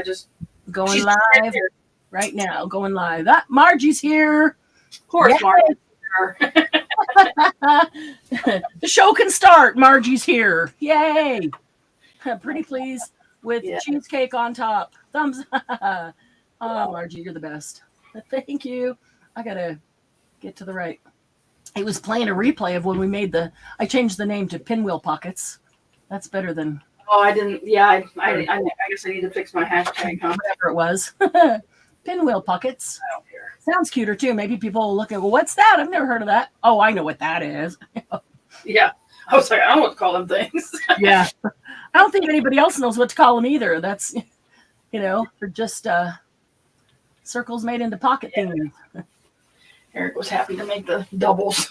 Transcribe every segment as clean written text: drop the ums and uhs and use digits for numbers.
Just going live right now. Going live. That Margie's here. Of course, Margie's here. The show can start. Margie's here. Yay. Pretty please with cheesecake on top. Thumbs up. Oh, Margie, you're the best. Thank you. I gotta get to the right. It was playing a replay of when we made I changed the name to Pinwheel Pockets. That's better than. Oh, I didn't. Yeah, I guess I need to fix my hashtag, huh? Whatever it was. Pinwheel Pockets. I don't care. Sounds cuter too. Maybe people will look at, well, what's that? I've never heard of that. Oh, I know what that is. Yeah. I was like, I don't know what to call them things. Yeah. I don't think anybody else knows what to call them either. That's, they're just circles made into pocket things. Eric was happy to make the doubles.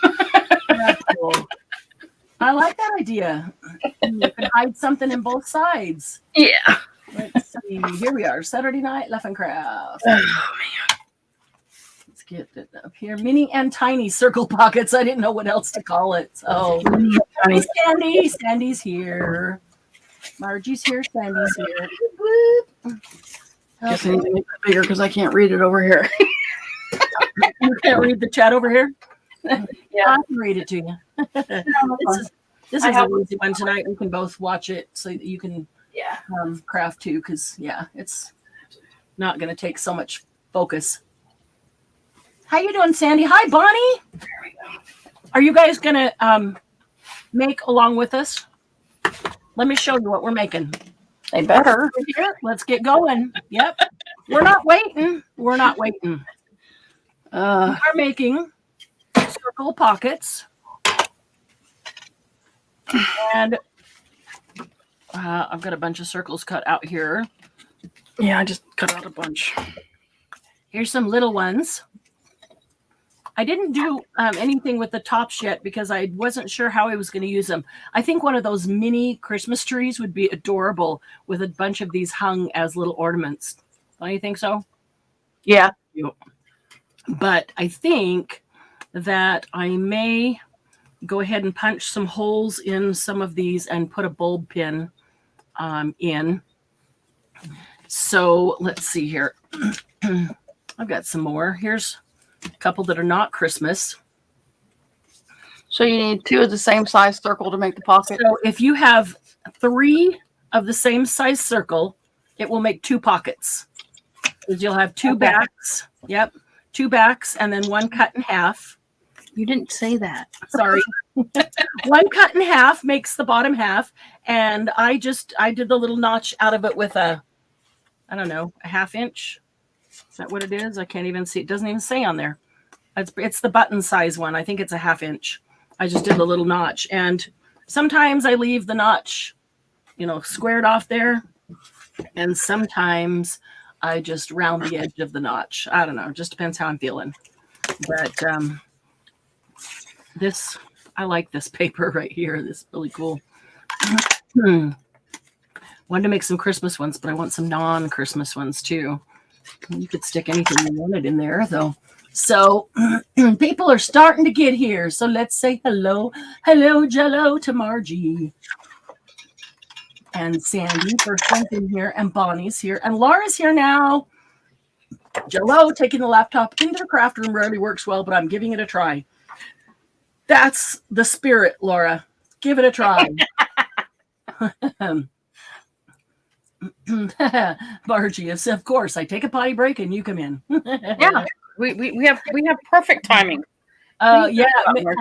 That's cool. I like that idea. You can hide something in both sides. Yeah. Let's see. Here we are. Saturday Night Laugh and Craft. Oh, man. Let's get it up here. Mini and tiny circle pockets. I didn't know what else to call it. So, hey, Sandy. Sandy's here. Margie's here. Sandy's here. Okay. Guess I need to make that bigger because I can't read it over here. You can't read the chat over here? Yeah. I can read it to you. This is an easy one tonight. We can both watch it so that you can craft too, because it's not going to take so much focus. How you doing, Sandy? Hi, Bonnie. There we go. Are you guys going to make along with us? Let me show you what we're making. They better. Here, let's get going. Yep. We're not waiting. We're not waiting. We are making circle pockets. And I've got a bunch of circles cut out here. Yeah, I just cut out a bunch. Here's some little ones. I didn't do anything with the tops yet because I wasn't sure how I was going to use them. I think one of those mini Christmas trees would be adorable with a bunch of these hung as little ornaments. Don't you think so? Yeah. But I think that I may go ahead and punch some holes in some of these and put a bulb pin in. So let's see here. I've got some more. Here's a couple that are not Christmas. So you need 2 of the same size circle to make the pocket? So if you have 3 of the same size circle, it will make 2 pockets. Because you'll have 2 backs. Yep. 2 backs and then 1 cut in half. You didn't say that. Sorry. 1 cut in half makes the bottom half. And I did the little notch out of it with a 1/2 inch. Is that what it is? I can't even see. It doesn't even say on there. It's the button size one. I think it's a 1/2 inch. I just did the little notch. And sometimes I leave the notch, squared off there. And sometimes I just round the edge of the notch. I don't know. It just depends how I'm feeling. But I like this paper right here. This is really cool. Wanted to make some Christmas ones, but I want some non-Christmas ones too. You could stick anything you wanted in there, though. So people are starting to get here. So let's say hello, Jello to Margie. And Sandy, first one's in here, and Bonnie's here, and Laura's here now. Jello taking the laptop into the craft room rarely works well, but I'm giving it a try. That's the spirit, Laura. Give it a try. Margie, of course, I take a potty break and you come in. Yeah, we have perfect timing. A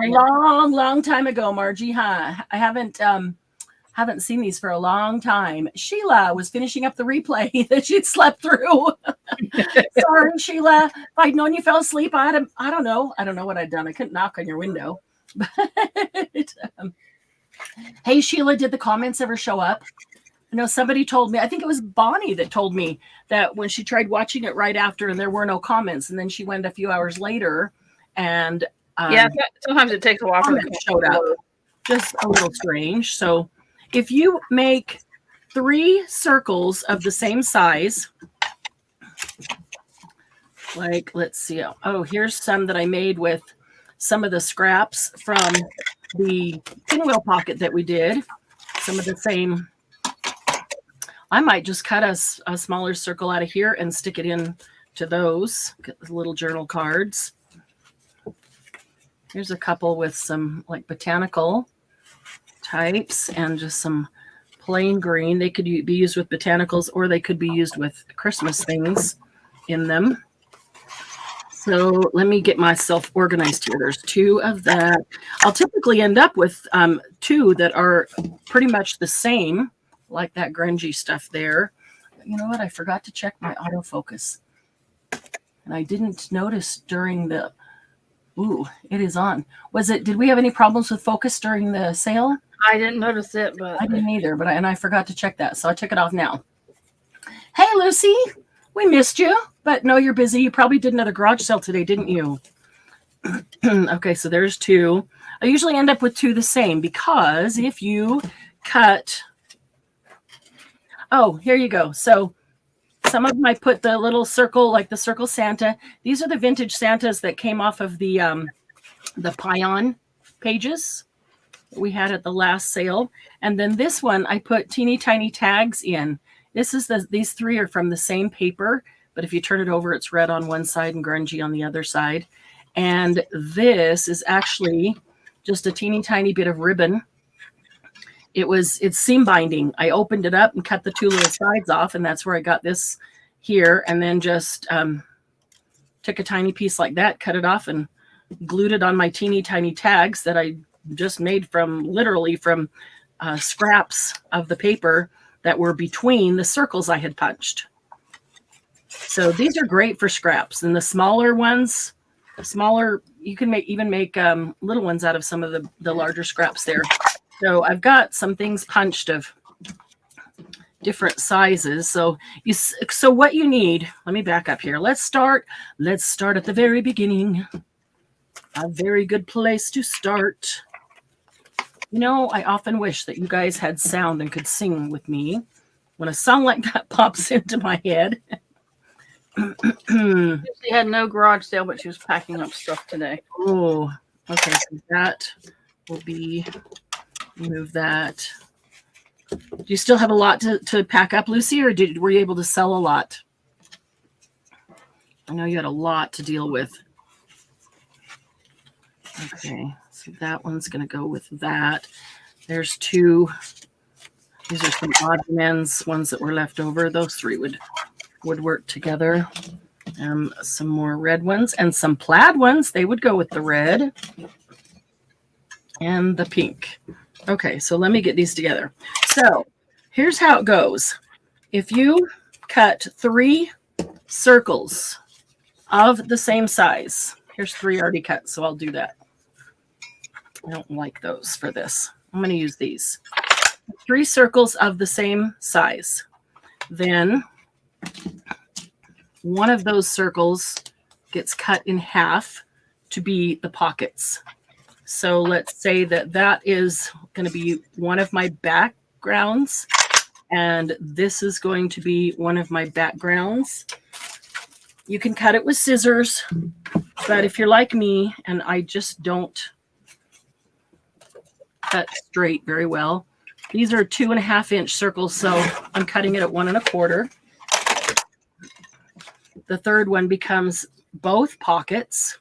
long time ago, Margie. Huh? I haven't seen these for a long time. Sheila was finishing up the replay that she'd slept through. Sorry, Sheila. If I'd known you fell asleep, I don't know what I'd done. I couldn't knock on your window. But, hey, Sheila, did the comments ever show up? I know somebody told me, I think it was Bonnie that told me that when she tried watching it right after and there were no comments, and then she went a few hours later and sometimes it takes a while for them to show up. Just a little strange. So if you make 3 circles of the same size, like, let's see. Oh, here's some that I made with some of the scraps from the pinwheel pocket that we did. Some of the same I might just cut a smaller circle out of here and stick it in to those. Get the little journal cards. Here's a couple with some like botanical types and just some plain green. They could be used with botanicals, or they could be used with Christmas things in them. So let me get myself organized here. There's 2 of that. I'll typically end up with 2 that are pretty much the same, like that grungy stuff there. You know what? I forgot to check my autofocus. And I didn't notice during the... Ooh, it is on. Did we have any problems with focus during the sale? I didn't notice it, but I didn't either, but I forgot to check that. So I took it off now. Hey, Lucy, we missed you, but no, you're busy. You probably did another garage sale today, didn't you? Okay, so there's 2. I usually end up with 2 the same, because if you cut... Oh, here you go. So some of them I put the little circle, like the circle Santa. These are the vintage Santas that came off of the Pion pages we had at the last sale. And then this one, I put teeny tiny tags in. These 3 are from the same paper, but if you turn it over, it's red on one side and grungy on the other side. And this is actually just a teeny tiny bit of ribbon. It's seam binding. I opened it up and cut the 2 little sides off, and that's where I got this here. And then just took a tiny piece like that, cut it off, and glued it on my teeny tiny tags that I just made literally from scraps of the paper that were between the circles I had punched. So these are great for scraps. And the smaller ones, you can even make little ones out of some of the larger scraps there. So I've got some things punched of different sizes. So what you need, let me back up here. Let's start at the very beginning. A very good place to start. You know, I often wish that you guys had sound and could sing with me when a song like that pops into my head. She had no garage sale, but she was packing up stuff today. Oh, okay. So that will be... Move that. Do you still have a lot to pack up, Lucy, or were you able to sell a lot? I know you had a lot to deal with. Okay, so that one's going to go with that. There's 2. These are some odd ends, ones that were left over. Those 3 would work together. Some more red ones and some plaid ones. They would go with the red and the pink. Okay, so let me get these together. So here's how it goes. If you cut 3 circles of the same size, here's 3 already cut, so I'll do that. I don't like those for this. I'm going to use these. 3 circles of the same size. Then one of those circles gets cut in half to be the pockets. So let's say that is going to be one of my backgrounds, and this is going to be one of my backgrounds. You can cut it with scissors, but if you're like me and I just don't cut straight very well, these are 2.5-inch circles, so I'm cutting it at 1 1/4. The third one becomes both pockets,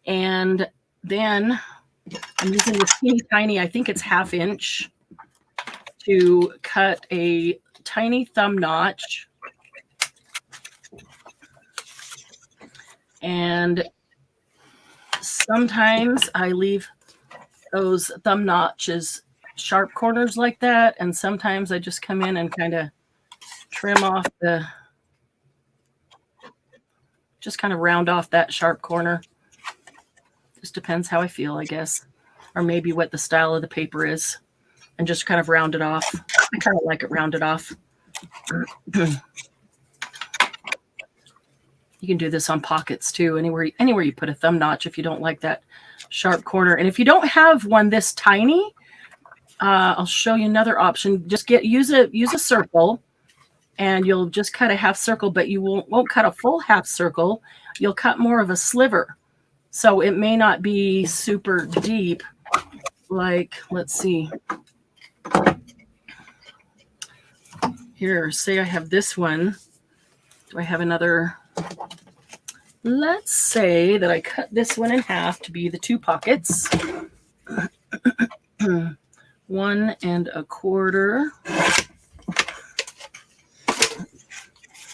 and then I'm using this teeny tiny, I think it's 1/2 inch, to cut a tiny thumb notch. And sometimes I leave those thumb notches sharp corners like that, and sometimes I just come in and kind of trim off just kind of round off that sharp corner. Just depends how I feel, I guess, or maybe what the style of the paper is, and just kind of round it off. I kind of like it rounded off. You can do this on pockets too, anywhere you put a thumb notch if you don't like that sharp corner. And if you don't have one this tiny, I'll show you another option. Just use a circle, and you'll just cut a half circle, but you won't cut a full half circle. You'll cut more of a sliver. So it may not be super deep. Like, let's see. Here, say I have this one. Do I have another? Let's say that I cut this one in half to be the 2 pockets. 1 1/4.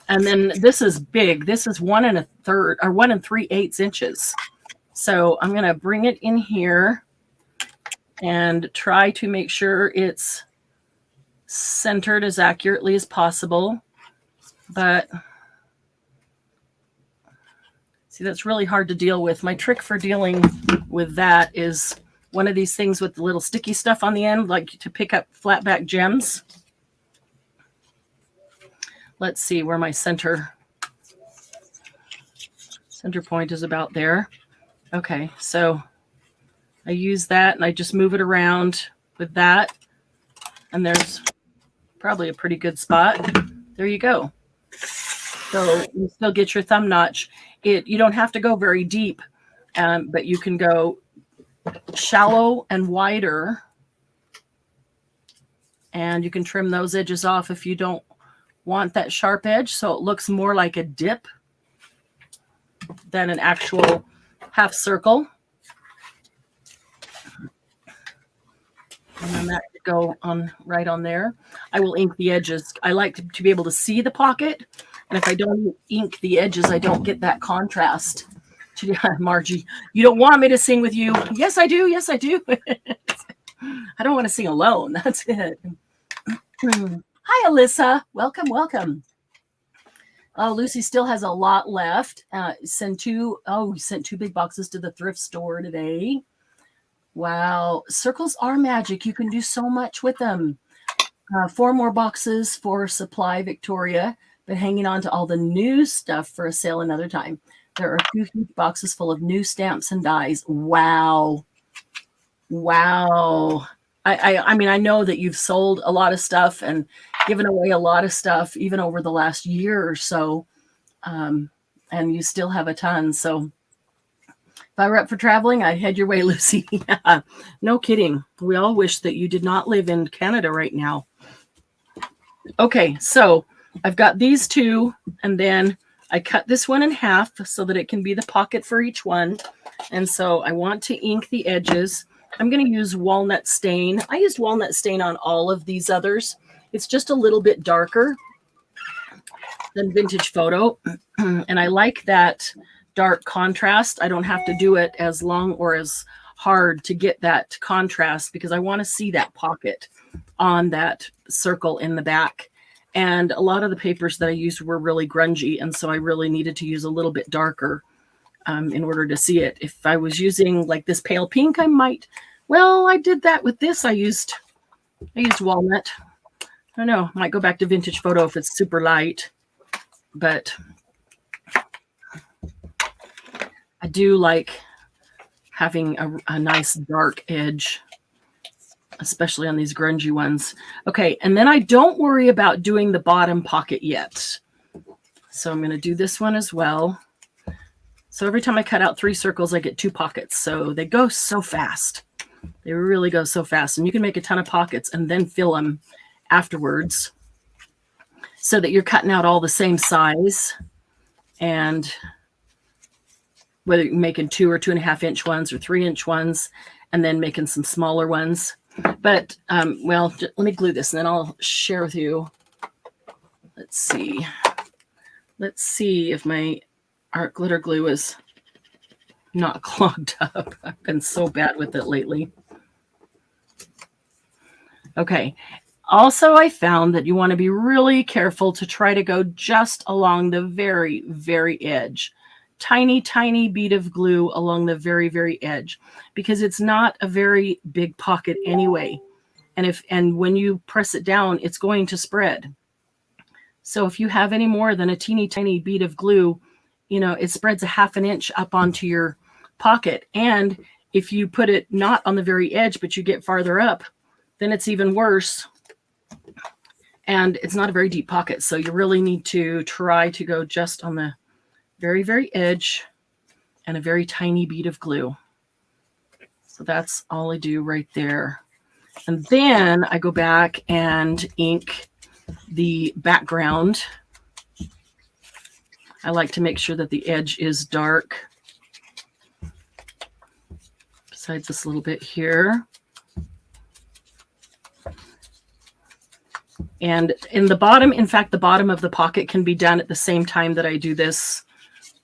And then this is big. This is 1 1/3 or 1 3/8 inches. So I'm going to bring it in here and try to make sure it's centered as accurately as possible. But see, that's really hard to deal with. My trick for dealing with that is one of these things with the little sticky stuff on the end, like to pick up flat back gems. Let's see where my center point is about there. Okay, so I use that and I just move it around with that. And there's probably a pretty good spot. There you go. So you still get your thumb notch. You don't have to go very deep, but you can go shallow and wider. And you can trim those edges off if you don't want that sharp edge, so it looks more like a dip than an actual half circle. And then that could go on right on there. I will ink the edges. I like to be able to see the pocket, and if I don't ink the edges, I don't get that contrast. Margie, you don't want me to sing with you? Yes, I do. Yes, I do. I don't want to sing alone. That's it. Hi, Alyssa. Welcome, welcome. Oh, Lucy still has a lot left. We sent 2 big boxes to the thrift store today. Wow. Circles are magic. You can do so much with them. 4 more boxes for Supply Victoria, but hanging on to all the new stuff for a sale another time. There are 2 huge boxes full of new stamps and dies. Wow. Wow. I mean, I know that you've sold a lot of stuff and given away a lot of stuff, even over the last year or so. And you still have a ton. So if I were up for traveling, I'd head your way, Lucy. No kidding. We all wish that you did not live in Canada right now. Okay, so I've got these 2, and then I cut this one in half so that it can be the pocket for each one. And so I want to ink the edges. I'm going to use walnut stain. I used walnut stain on all of these others. It's just a little bit darker than Vintage Photo. And I like that dark contrast. I don't have to do it as long or as hard to get that contrast because I want to see that pocket on that circle in the back. And a lot of the papers that I used were really grungy. And so I really needed to use a little bit darker in order to see it. If I was using like this pale pink, I might, well, I did that with this. I used walnut. I don't know, might go back to Vintage Photo if it's super light, but I do like having a nice dark edge, especially on these grungy ones. Okay, and then I don't worry about doing the bottom pocket yet. So I'm going to do this one as well. So every time I cut out 3 circles, I get 2 pockets. So they go so fast. They really go so fast. And you can make a ton of pockets and then fill them afterwards so that you're cutting out all the same size. And whether you're making 2 or 2.5 inch ones or 3 inch ones, and then making some smaller ones. But, well, let me glue this and then I'll share with you. Let's see. Let's see if my art glitter glue is not clogged up. I've been so bad with it lately. Okay. Also, I found that you want to be really careful to try to go just along the very, very edge. Tiny, tiny bead of glue along the very, very edge, because it's not a very big pocket anyway. And when you press it down, it's going to spread. So if you have any more than a teeny tiny bead of glue, you know, it spreads a 1/2 inch up onto your pocket. And if you put it not on the very edge, but you get farther up, then it's even worse. And it's not a very deep pocket. So you really need to try to go just on the very, very edge and a very tiny bead of glue. So that's all I do right there. And then I go back and ink the background. I like to make sure that the edge is dark. Besides this little bit here. And in the bottom, in fact, the bottom of the pocket can be done at the same time that I do this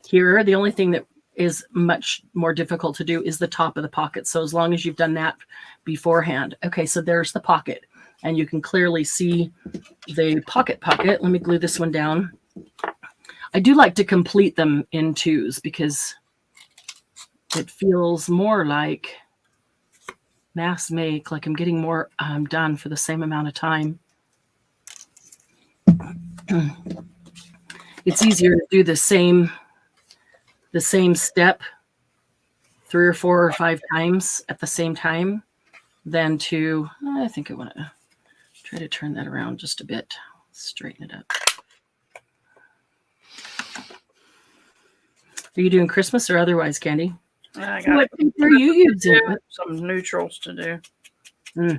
here. The only thing that is much more difficult to do is the top of the pocket. So as long as you've done that beforehand. Okay, so there's the pocket. And you can clearly see the pocket. Let me glue this one down. I do like to complete them in twos because it feels more like mass make, like I'm getting more done for the same amount of time. It's easier to do the same step 3 or 4 or 5 times at the same time than to, I think I want to try to turn that around just a bit, straighten it up. Are you doing Christmas or otherwise, Candy? What paper are you using? Some neutrals to do.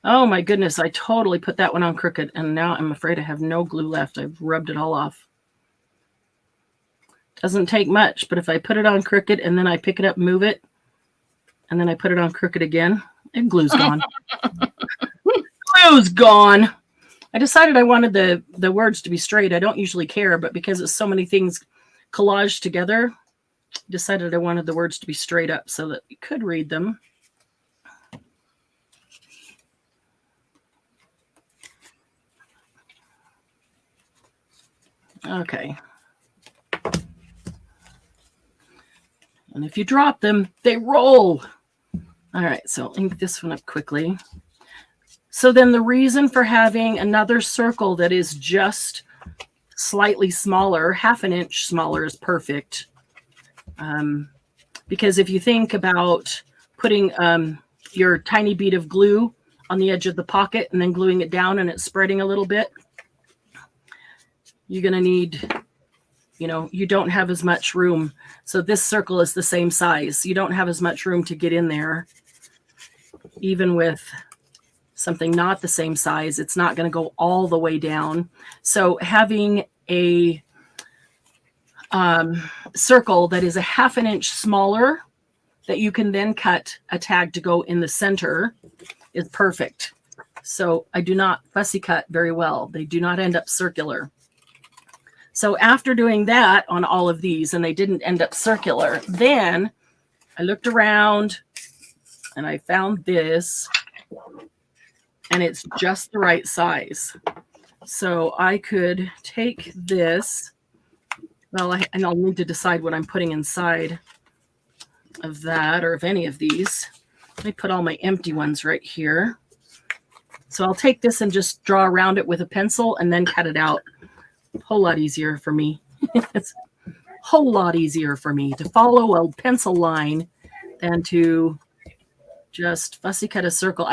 Oh my goodness, I totally put that one on crooked, and now I'm afraid I have no glue left. I've rubbed it all off. Doesn't take much, but if I put it on crooked and then I pick it up, move it, and then I put it on crooked again, and glue's gone. Glue's gone. I decided I wanted the words to be straight. I don't usually care, but because it's so many things collaged together, decided I wanted the words to be straight up so that you could read them. Okay. And if you drop them, they roll. All right, so I'll ink this one up quickly. So then the reason for having another circle that is just slightly smaller, half an inch smaller, is perfect. Because if you think about putting your tiny bead of glue on the edge of the pocket and then gluing it down and it's spreading a little bit, you're going to need, you don't have as much room. So this circle is the same size. You don't have as much room to get in there. Even with something not the same size, it's not going to go all the way down. So having a circle that is a half an inch smaller that you can then cut a tag to go in the center is perfect. So I do not fussy cut very well. They do not end up circular. So after doing that on all of these and they didn't end up circular, then I looked around and I found this, and it's just the right size. So I could take this. Well, and I'll need to decide what I'm putting inside of that or of any of these. Let me put all my empty ones right here. So I'll take this and just draw around it with a pencil and then cut it out. A whole lot easier for me. It's a whole lot easier for me to follow a pencil line than to just fussy cut a circle.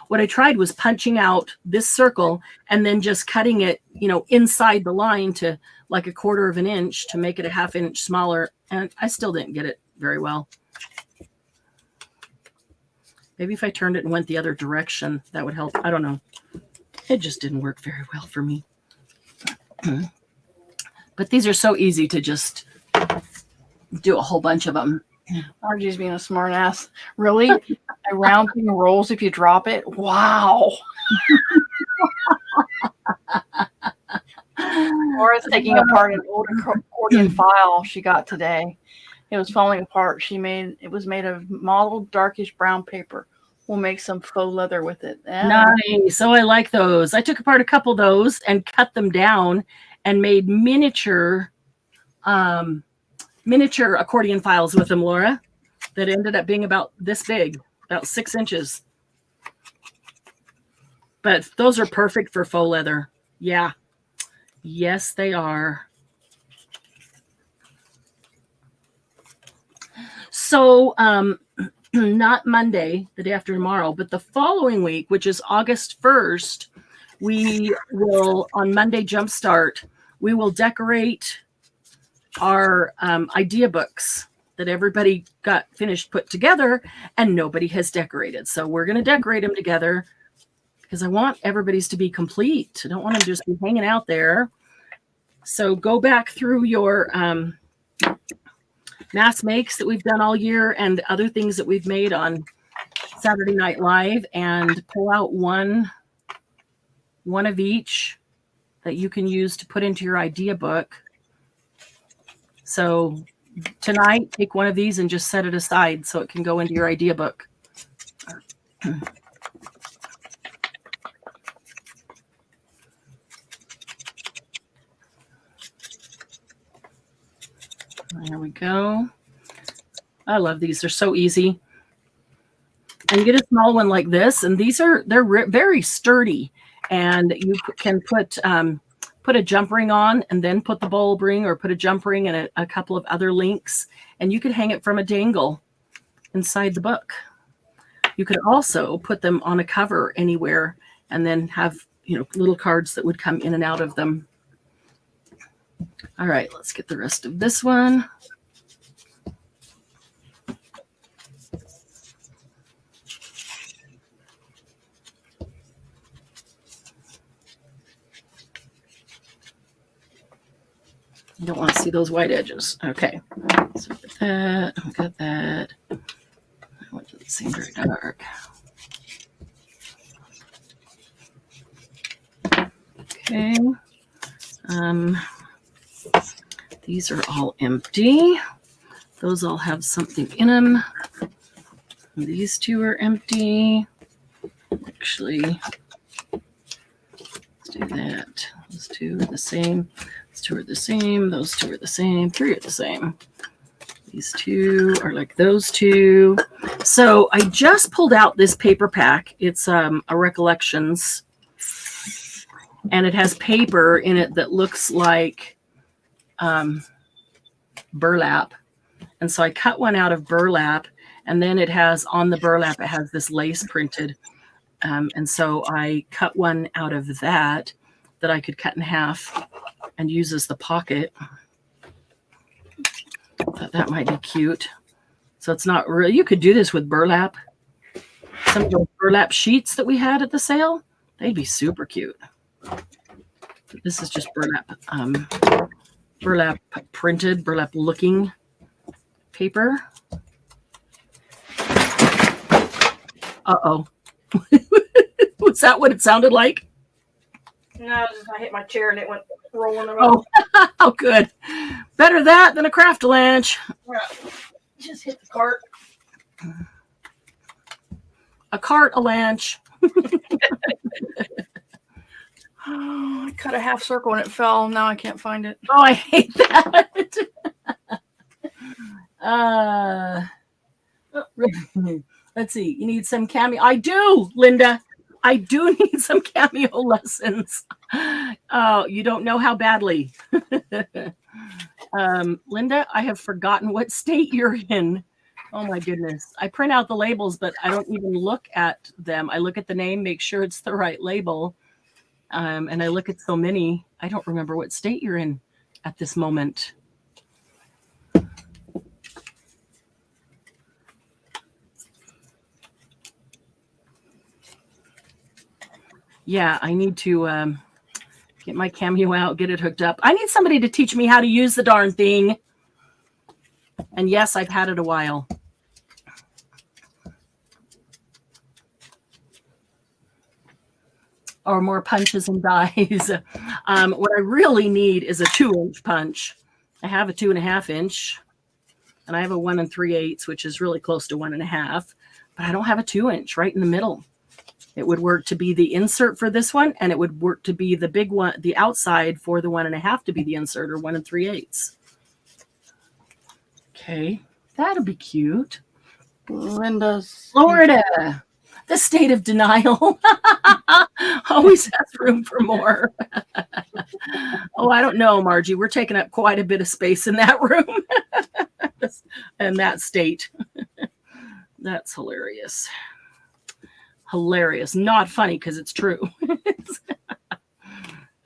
What I tried was punching out this circle and then just cutting it, inside the line to like 1/4 of an inch to make it a half inch smaller. And I still didn't get it very well. Maybe if I turned it and went the other direction, that would help. I don't know. It just didn't work very well for me. But these are so easy to just do a whole bunch of them. Margie's being a smart ass. Really? A round thing rolls if you drop it? Wow. Laura's taking apart an old accordion file she got today. It was falling apart. It was made of mottled darkish brown paper. We'll make some faux leather with it. Nice. So I like those. I took apart a couple of those and cut them down and made miniature accordion files with them, Laura, that ended up being about this big, about 6 inches. But those are perfect for faux leather. Yeah. Yes, they are. So, not Monday, the day after tomorrow, but the following week, which is August 1st, we will, on Monday Jumpstart, we will decorate our idea books that everybody got finished put together and nobody has decorated. So we're going to decorate them together because I want everybody's to be complete. I don't want them to just be hanging out there. So go back through your mass makes that we've done all year and other things that we've made on Saturday Night Live, and pull out one of each that you can use to put into your idea book. So tonight, take one of these and just set it aside so it can go into your idea book. There we go. I love these. They're so easy. And you get a small one like this, and they're very sturdy. And you can put a jump ring on, and then put the bulb ring, or put a jump ring and a couple of other links, and you could hang it from a dangle inside the book. You could also put them on a cover anywhere, and then have little cards that would come in and out of them. All right, let's get the rest of this one. You don't want to see those white edges. Okay, so with that, we got that. What does it seem very dark? Okay. These are all empty. Those all have something in them. These two are empty. Actually, let's do that. Those two are the same. Those two are the same. Those two are the same. Three are the same. These two are like those two. So I just pulled out this paper pack. It's a Recollections. And it has paper in it that looks like burlap. And so I cut one out of burlap, and then it has on the burlap, it has this lace printed. And so I cut one out of that I could cut in half and use as the pocket. Thought that might be cute. So it's not real. You could do this with burlap. Some of those burlap sheets that we had at the sale, they'd be super cute. This is just burlap printed, burlap looking paper. Uh-oh. Was that what it sounded like? No, I hit my chair and it went rolling around. Oh, good. Better that than a craft-a-lanch. Just hit the cart. A cart-a-lanch. Oh, I cut a half circle and it fell. Now I can't find it. Oh, I hate that. Let's see. You need some cameo. I do, Linda. I do need some cameo lessons. Oh, you don't know how badly. Linda, I have forgotten what state you're in. Oh my goodness. I print out the labels, but I don't even look at them. I look at the name, make sure it's the right label. And I look at so many. I don't remember what state you're in at this moment. Yeah, I need to get my cameo out, get it hooked up. I need somebody to teach me how to use the darn thing. And yes, I've had it a while. Or more punches and dies. What I really need is a 2-inch punch. I have a 2.5 inch, and I have a 1 3/8, which is really close to 1.5, but I don't have a 2-inch right in the middle. It would work to be the insert for this one, and it would work to be the big one, the outside for the 1.5 to be the insert, or 1 3/8. Okay, that'll be cute. Linda's Florida. The state of denial always has room for more. Oh, I don't know, Margie. We're taking up quite a bit of space in that room and that state. That's hilarious. Hilarious. Not funny because it's true.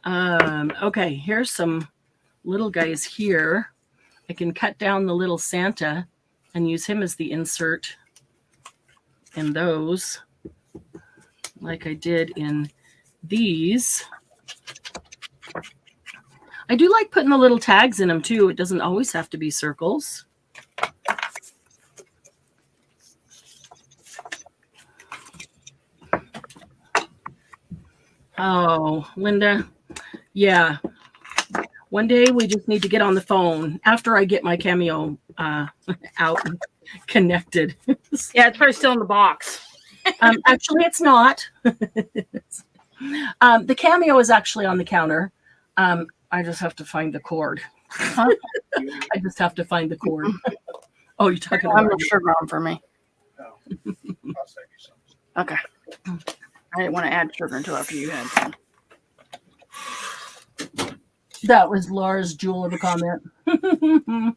Okay, here's some little guys here. I can cut down the little Santa and use him as the insert in those. like I did in these. I do like putting the little tags in them too. It doesn't always have to be circles. Oh, Linda. Yeah. One day we just need to get on the phone after I get my Cameo out and connected. Yeah, it's probably still in the box. Actually, it's not. The Cameo is actually on the counter. I just have to find the cord. Huh? I just have to find the cord. Oh, you're talking I'm about no sugar on for me. No. I'll save you some. Okay. I didn't want to add sugar until after you had some. that was Laura's jewel of a comment. I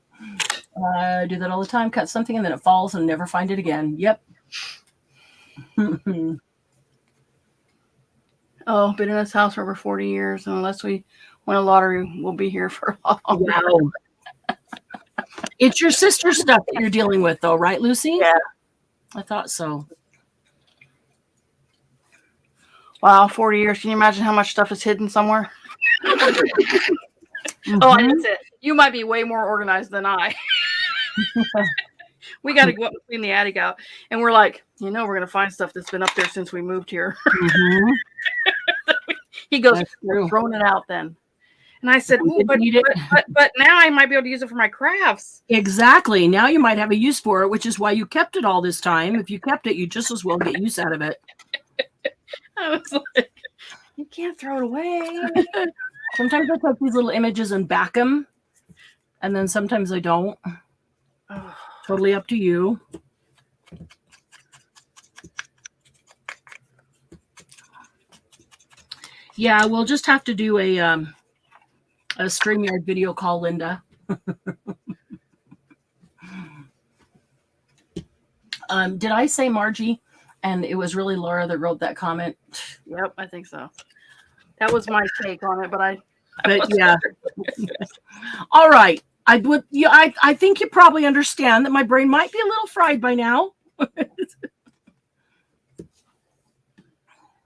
do that all the time. Cut something and then it falls and never find it again. Yep. Oh, been in this house for over 40 years, and unless we win a lottery, we'll be here for a while. Wow. It's your sister's stuff that you're dealing with, though, right, Lucy? Yeah. I thought so. Wow, 40 years. Can you imagine how much stuff is hidden somewhere? Oh, and that's it. You might be way more organized than I. We got to go up and clean the attic out. And we're like, we're going to find stuff that's been up there since we moved here. Mm-hmm. He goes, we're throwing it out then. And I said, but now I might be able to use it for my crafts. Exactly. Now you might have a use for it, which is why you kept it all this time. If you kept it, you just as well get use out of it. I was like, you can't throw it away. Sometimes I take these little images and back them. And then sometimes I don't. Totally up to you. Yeah, we'll just have to do a StreamYard video call, Linda. Did I say Margie? And it was really Laura that wrote that comment. Yep, I think so. That was my take on it, but yeah. All right. I think you probably understand that my brain might be a little fried by now.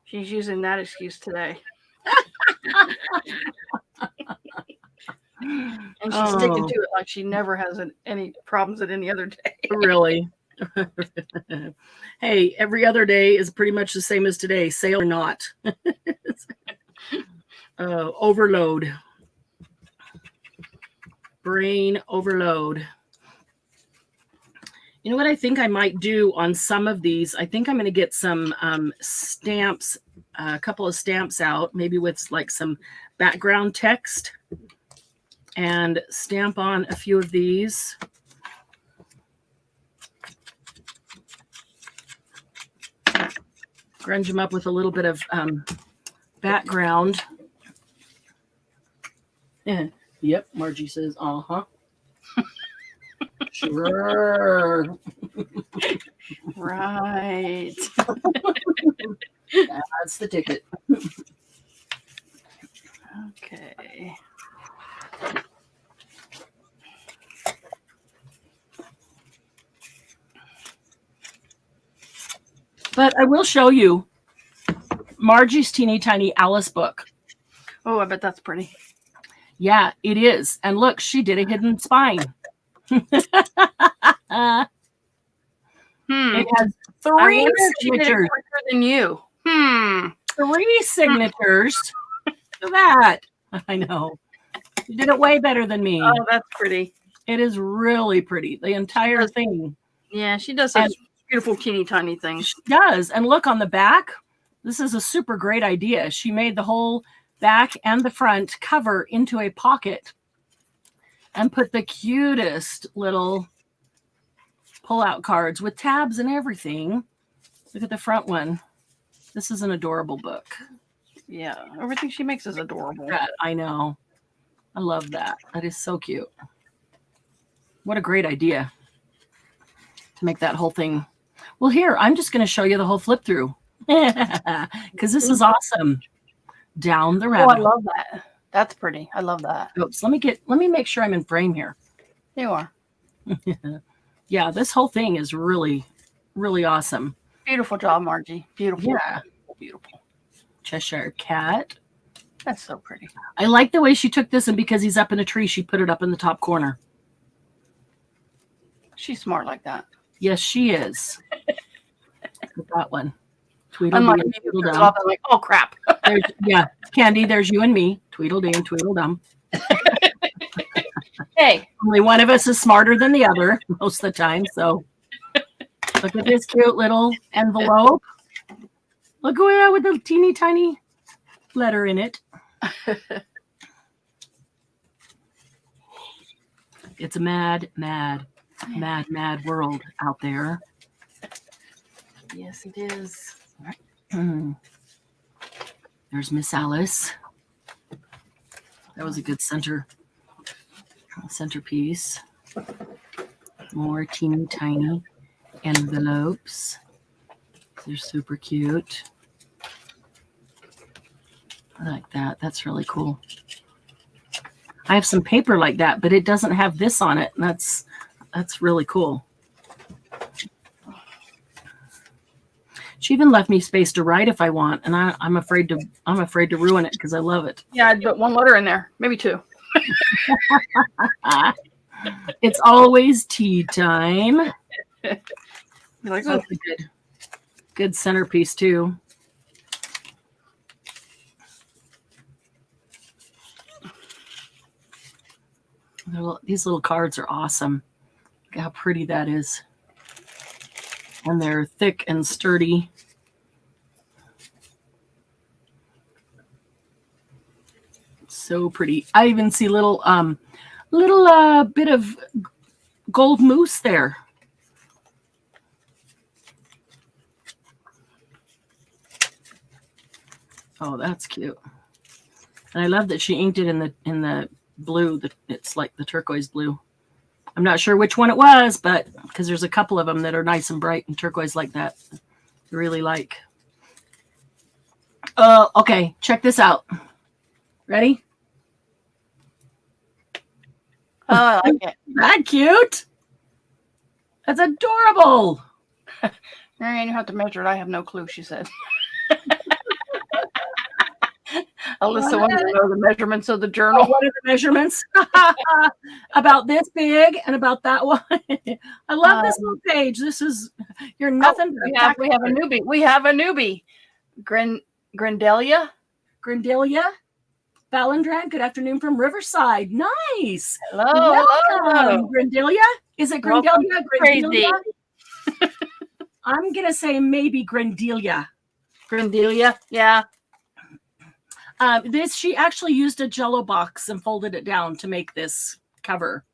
She's using that excuse today. And she's sticking to it like she never has any problems at any other day. Really? Hey, every other day is pretty much the same as today, sale or not. Overload. Brain overload. You know what I think I might do on some of these? I think I'm going to get some stamps, a couple of stamps out, maybe with like some background text, and stamp on a few of these. Grunge them up with a little bit of background. Yeah. Yep, Margie says, uh-huh. Sure. Right. That's the ticket. Okay. But I will show you Margie's teeny tiny Alice book. Oh, I bet that's pretty. Yeah, it is. And look, she did a hidden spine. It has 3 signatures. Than you. 3 signatures. Look at that. I know. You did it way better than me. Oh, that's pretty. It is really pretty. The entire thing. Yeah, she does such beautiful, teeny tiny things. She does. And look on the back. This is a super great idea. She made the whole back and the front cover into a pocket and put the cutest little pull-out cards with tabs and everything. Look at the front one. This is an adorable book. Yeah, everything she makes is adorable. I know. I love that. That is so cute. What a great idea to make that whole thing. Well, here, I'm just going to show you the whole flip through because this is awesome. Down the rabbit. Oh, I love that. That's pretty. I love that. Oops, let me make sure I'm in frame here. You are. Yeah, this whole thing is really, really awesome. Beautiful job, Margie. Beautiful. Yeah. beautiful. Cheshire Cat. That's so pretty. I like the way she took this, and because he's up in a tree, she put it up in the top corner. She's smart like that. Yes, she is. That one. Unlike me, I'm like, oh crap. Yeah, Candy, there's you and me. Tweedledee and Tweedledum. Hey. Only one of us is smarter than the other most of the time. So look at this cute little envelope. Look at that with the teeny tiny letter in it. It's a mad world out there. Yes, it is. There's Miss Alice. That was a good centerpiece. More teeny tiny envelopes. They're super cute. I like that. That's really cool. I have some paper like that, but it doesn't have this on it. And that's really cool. She even left me space to write if I want, and I'm afraid to ruin it because I love it. Yeah, I'd put one letter in there, maybe two. It's always tea time. Like, That's a good centerpiece too. These little cards are awesome. Look how pretty that is. And they're thick and sturdy. So pretty. I even see little bit of gold mousse there. Oh, that's cute. And I love that she inked it in the blue. It's like the turquoise blue. I'm not sure which one it was, but because there's a couple of them that are nice and bright and turquoise like that. I really like. Okay, check this out. Ready? oh, I like it. That cute. That's adorable. Marianne, you have to measure it. I have no clue, she said. Alyssa wanted to know the measurements of the journal. What are the measurements? About this big and about that one. I love this little page. You're nothing. We have a newbie. We have a newbie. Grindelia. Valendran, good afternoon from Riverside. Nice. Hello. Grindelia? Is it Grindelia? Crazy. I'm going to say maybe Grindelia. Grindelia, yeah. She actually used a Jello box and folded it down to make this cover.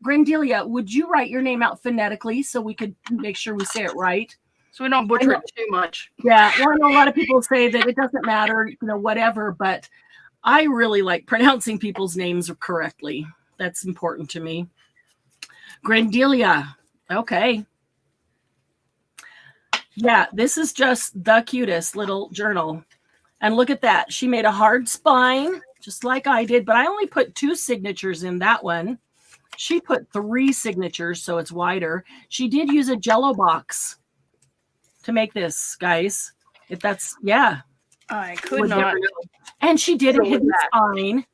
Grindelia, would you write your name out phonetically so we could make sure we say it right? So we don't butcher it too much. Yeah, well, I know a lot of people say that it doesn't matter, whatever, but I really like pronouncing people's names correctly. That's important to me. Grindelia. Okay. Yeah, this is just the cutest little journal. And look at that. She made a hard spine, just like I did, but I only put 2 signatures in that one. She put 3 signatures, so it's wider. She did use a Jello box to make this, guys. If that's, yeah. I could not. And she did a hidden spine.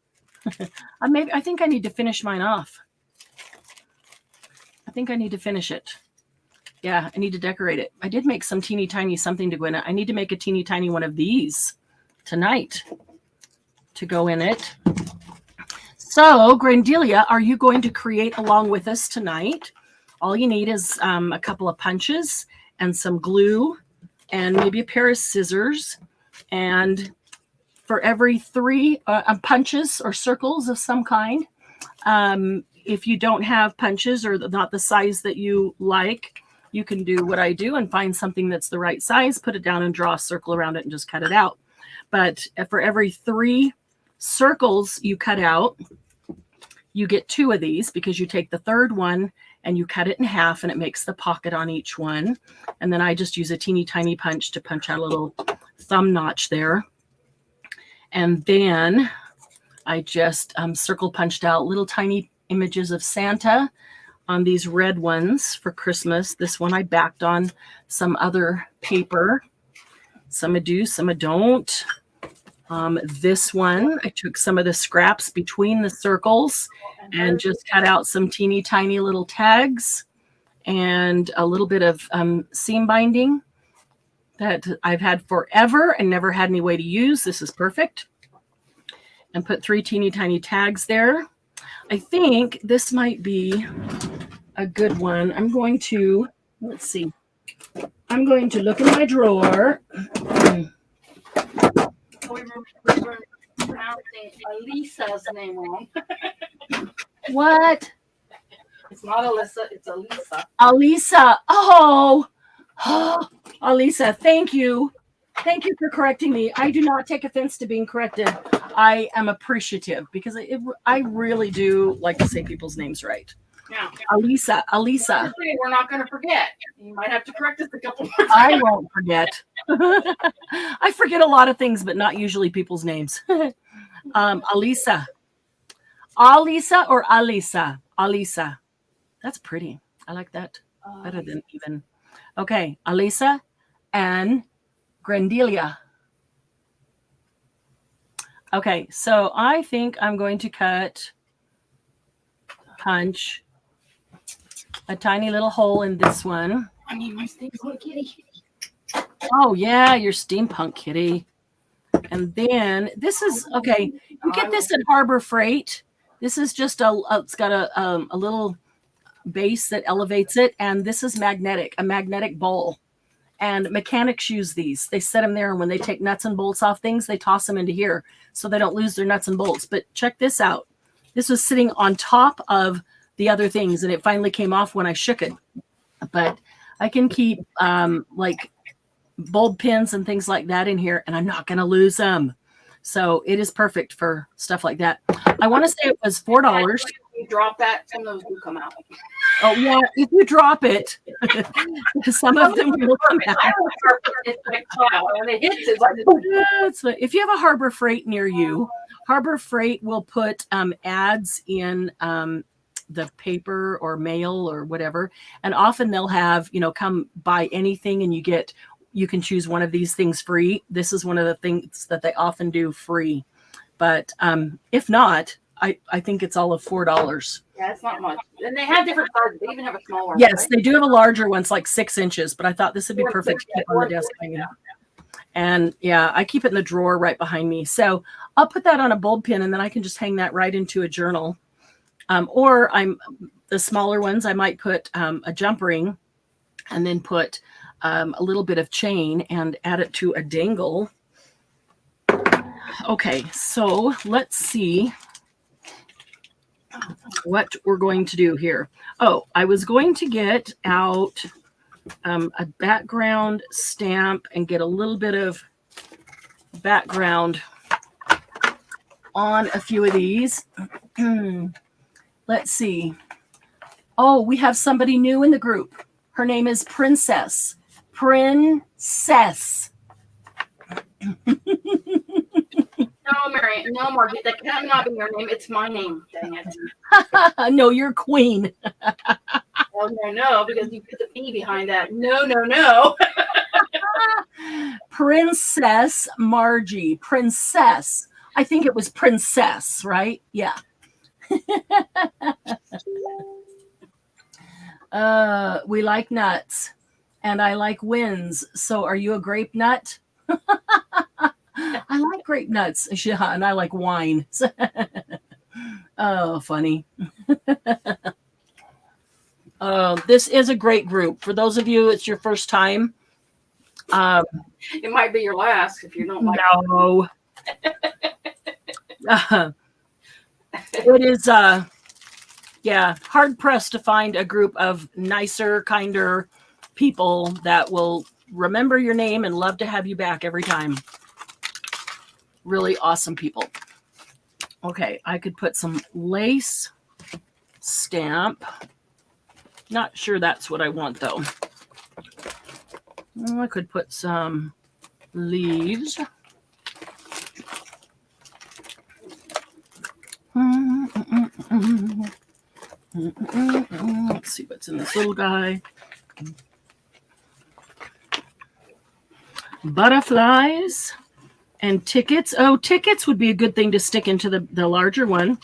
I think I need to finish mine off. I think I need to finish it. Yeah, I need to decorate it. I did make some teeny tiny something to go in it. I need to make a teeny tiny one of these tonight to go in it. So, Grindelia, are you going to create along with us tonight? All you need is a couple of punches and some glue and maybe a pair of scissors. And for every 3 punches or circles of some kind, if you don't have punches or not the size that you like, you can do what I do and find something that's the right size, put it down and draw a circle around it and just cut it out. But for every 3 circles you cut out, you get 2 of these because you take the 3rd one and you cut it in half and it makes the pocket on each one. And then I just use a teeny tiny punch to punch out a little thumb notch there. And then I just circle punched out little tiny images of Santa on these red ones for Christmas. This one I backed on some other paper Some I do, some I don't. This one, I took some of the scraps between the circles and just cut out some teeny tiny little tags and a little bit of seam binding that I've had forever and never had any way to use. This is perfect. And put 3 teeny tiny tags there. I think this might be a good one. I'm going to, let's see. I'm going to look in my drawer. We were pronouncing Elisa's name wrong. What? It's not Alyssa, it's Elisa. Alisa. Oh, Alisa, thank you. Thank you for correcting me. I do not take offense to being corrected. I am appreciative because I really do like to say people's names right. Yeah. Alisa. We're not going to forget. You might have to correct us a couple more times. I won't forget. I forget a lot of things, but not usually people's names. Alisa. Alisa or Alisa? Alisa. That's pretty. I like that better than even. Okay. Alisa and Grandelia. Okay. So I think I'm going to punch a tiny little hole in this one. I need my steampunk kitty. Oh, yeah, your steampunk kitty. And then this is, okay, you get this at Harbor Freight. This is just it's got a little base that elevates it. And this is a magnetic bowl. And mechanics use these. They set them there. And when they take nuts and bolts off things, they toss them into here so they don't lose their nuts and bolts. But check this out. This was sitting on top of the other things, and it finally came off when I shook it. But I can keep like bulb pins and things like that in here, and I'm not going to lose them. So it is perfect for stuff like that. I want to say it was $4. If you drop that, some of those will come out. Oh, yeah. If you drop it, some of them will come out. If you have a Harbor Freight near you, Harbor Freight will put ads in the paper or mail or whatever. And often they'll have, come buy anything and you can choose one of these things free. This is one of the things that they often do free. But if not, I think it's all of $4. Yeah, it's not much. And they have different sizes. They even have a smaller one. Yes, right? they do have a larger one. It's like 6 inches, but I thought this would be perfect to keep on the desk hanging. And yeah, I keep it in the drawer right behind me. So I'll put that on a bulb pin and then I can just hang that right into a journal. Or the smaller ones, I might put a jump ring and then put a little bit of chain and add it to a dangle. Okay, so let's see what we're going to do here. Oh, I was going to get out a background stamp and get a little bit of background on a few of these. Let's see. Oh, we have somebody new in the group. Her name is Princess. Princess. No, Marianne. No, Margaret. That cannot be your name. It's my name. Dang it. No, you're Queen. Oh, no, because you put the P behind that. No. Princess Margie. Princess. I think it was Princess, right? Yeah. We like nuts. And I like wins. So are you a grape nut? I like grape nuts. Yeah, and I like wine. Oh, funny. This is a great group. For those of you, it's your first time. It might be your last if you don't like No. It is, hard pressed to find a group of nicer, kinder people that will remember your name and love to have you back every time. Really awesome people. Okay, I could put some lace stamp. Not sure that's what I want though. I could put some leaves. Let's see what's in this little guy. butterflies, and tickets. Oh, tickets would be a good thing to stick into the larger one.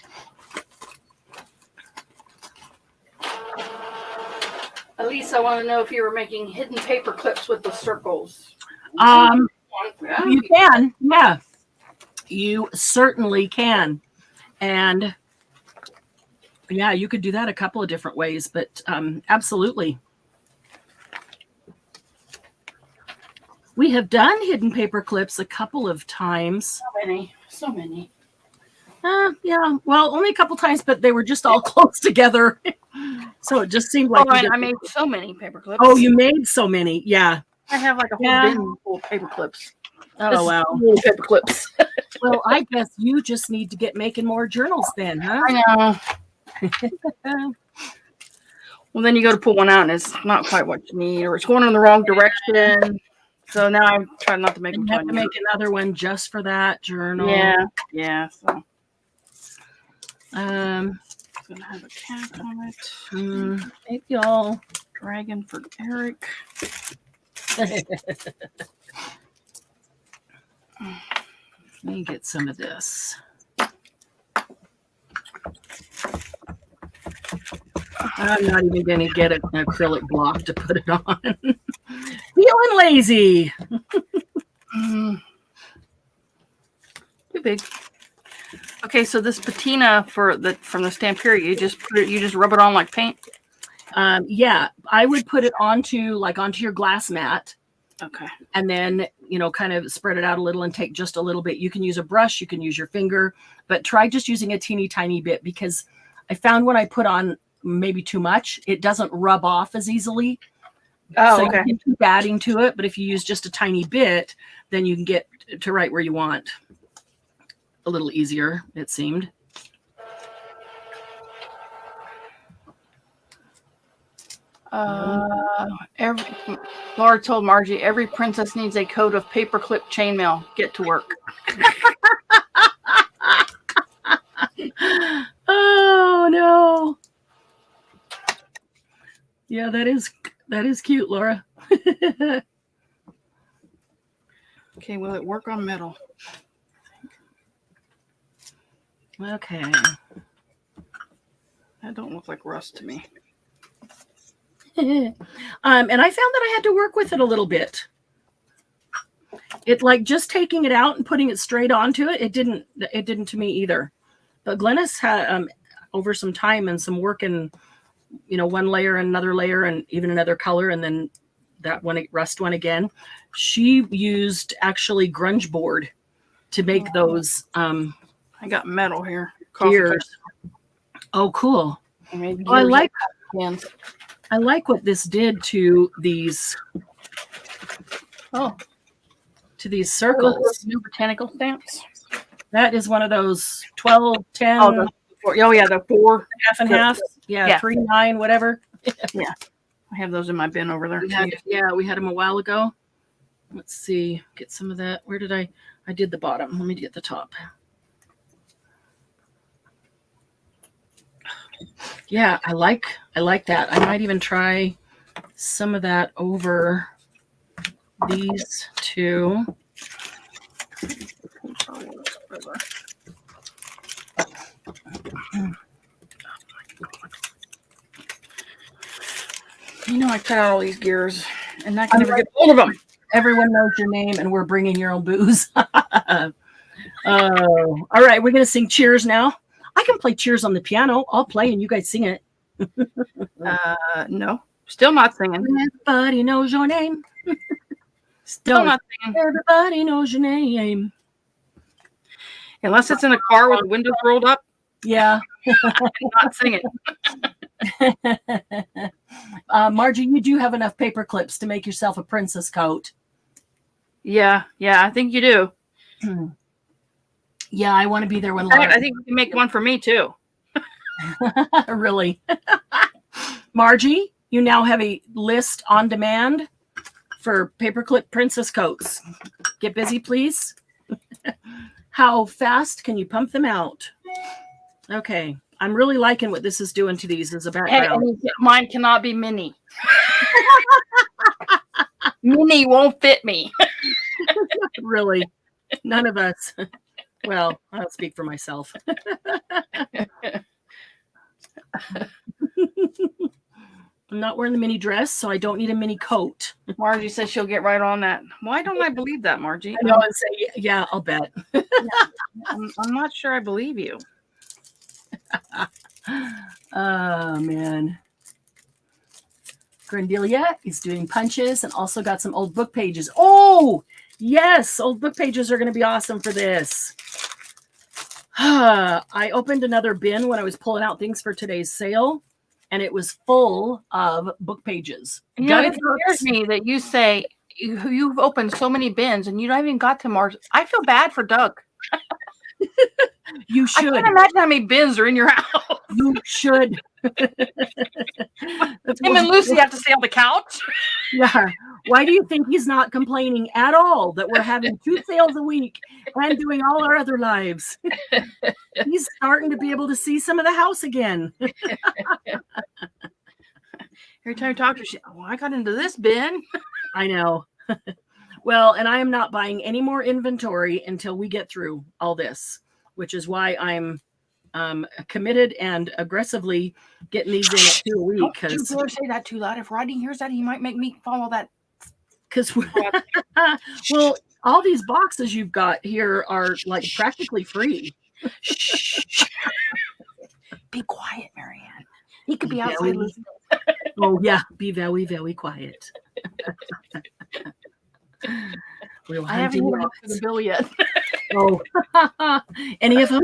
Elise, I want to know if you were making hidden paper clips with the circles. You can, yeah. You certainly can. And yeah, you could do that a couple of different ways, but absolutely. We have done hidden paper clips a couple of times. So many. Yeah, well, only a couple times, but they were just all close together. So it just seemed like I made so many paper clips. Oh, you made so many. Yeah. I have like a whole bin full of paper clips. Oh, wow. Paper clips. Well, I guess you just need to get making more journals then, huh? I know. Well, then you go to pull one out and it's not quite what you need, or it's going in the wrong direction. So now I try not to make them. You have to make another one just for that journal. Yeah. So. It's gonna have a cat on it. Maybe y'all Dragon for Eric. Let me get some of this. I'm not even going to get an acrylic block to put it on. Feeling lazy. Too big. Okay, so this patina from the Stamperia, you just rub it on like paint. Yeah, I would put it onto your glass mat. Okay. And then, kind of spread it out a little and take just a little bit. You can use a brush, you can use your finger, but try just using a teeny tiny bit, because I found when I put on maybe too much, it doesn't rub off as easily. Oh, so okay. You can keep adding to it, but if you use just a tiny bit, then you can get to right where you want. A little easier, it seemed. Laura told Margie, every princess needs a coat of paperclip chainmail. Get to work. Oh no. Yeah, that is cute, Laura. Okay, will it work on metal? Okay. That don't look like rust to me. And I found that I had to work with it a little bit. It like just taking it out and putting it straight onto it. It didn't to me either. But Glennis had over some time and some work in, one layer and another layer and even another color, and then that one rust one again. She used actually grunge board to make those. I got metal here. Gears. Oh, cool. I like what this did to these. Oh, to these circles. New botanical stamps. That is one of those 12, 10. The 4. Half and half. Yeah, 3, 9, whatever. Yeah. I have those in my bin over there. We had them a while ago. Let's see. Get some of that. Where did I did the bottom. Let me get the top. Yeah, I like that. I might even try some of that over these two. I cut out all these gears, and I can never get hold of them. Everyone knows your name, and we're bringing your own booze. Oh, all right. We're gonna sing Cheers now. I can play Cheers on the piano. I'll play, and you guys sing it. No, still not singing. Everybody knows your name. Still not singing. Everybody knows your name. Unless it's in a car with the windows rolled up. Yeah. Not singing. Margie, you do have enough paper clips to make yourself a princess coat. Yeah, I think you do. Yeah, I want to be there when Laura. I think you can make one for me too. Really? Margie, you now have a list on demand for paperclip princess coats. Get busy, please. How fast can you pump them out? Okay. I'm really liking what this is doing to these as a background. Hey, mine cannot be mini. Mini won't fit me. Really, none of us. Well, I'll speak for myself. I'm not wearing the mini dress, so I don't need a mini coat. Margie says she'll get right on that. Why don't I believe that, Margie? I know, and say, yeah, I'll bet. I'm not sure I believe you. Oh, man. Grandelia is doing punches and also got some old book pages. Oh, yes. Old book pages are going to be awesome for this. I opened another bin when I was pulling out things for today's sale, and it was full of book pages. You know, it scares me that you say you've opened so many bins and you don't even got to March. I feel bad for Doug. You should. I can't imagine how many bins are in your house. You should. Him and Lucy have to stay on the couch. Yeah. Why do you think he's not complaining at all that we're having 2 sales a week and doing all our other lives? He's starting to be able to see some of the house again. Every time I talk to her, I got into this bin. I know. Well, and I am not buying any more inventory until we get through all this, which is why I'm committed and aggressively getting these in at 2 a week. Don't you dare say that too loud. If Rodney hears that, he might make me follow that. Because, well, all these boxes you've got here are like practically free. Shh. Be quiet, Marianne. He could be outside listening. Oh, yeah. Be very, very quiet. I haven't even looked at the bill yet. Oh, any of them?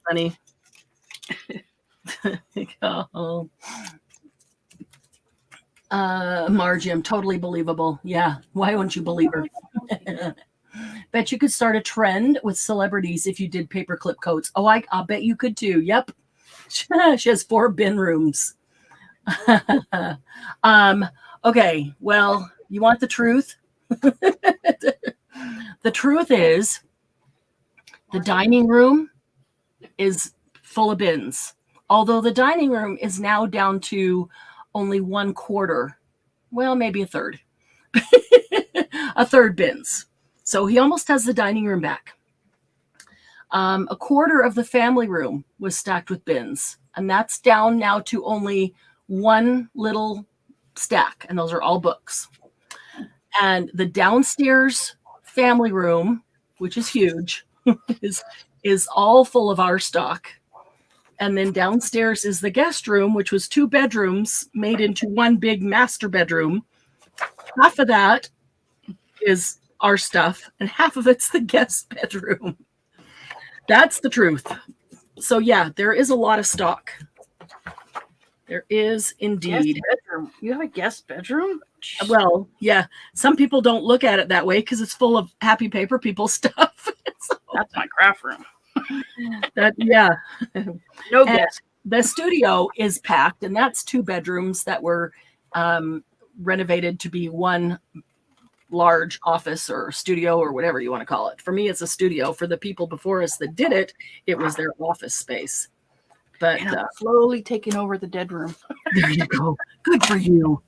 Funny. Oh. Margie, I'm totally believable. Yeah. Why won't you believe her? Bet you could start a trend with celebrities if you did paperclip coats. Oh, I'll bet you could too. Yep. She has 4 bin rooms. Okay. Well, you want the truth? The truth is the dining room is full of bins. Although the dining room is now down to only 1/4. Well, maybe a third. A third bins. So he almost has the dining room back. 1/4 of the family room was stacked with bins. And that's down now to only 1 little stack. And those are all books. And the downstairs family room, which is huge, is all full of our stock. And then downstairs is the guest room, which was 2 bedrooms made into 1 big master bedroom. Half of that is our stuff, and half of it's the guest bedroom. That's the truth. So, yeah, there is a lot of stock. There is indeed. Bedroom. You have a guest bedroom? Well, yeah. Some people don't look at it that way because it's full of happy paper people stuff. So, that's my craft room. Yeah. No guest. The studio is packed, and that's 2 bedrooms that were renovated to be 1 large office or studio or whatever you want to call it. For me, it's a studio. For the people before us that did it, it was their office space. But slowly taking over the dead room. There you go. Good for you.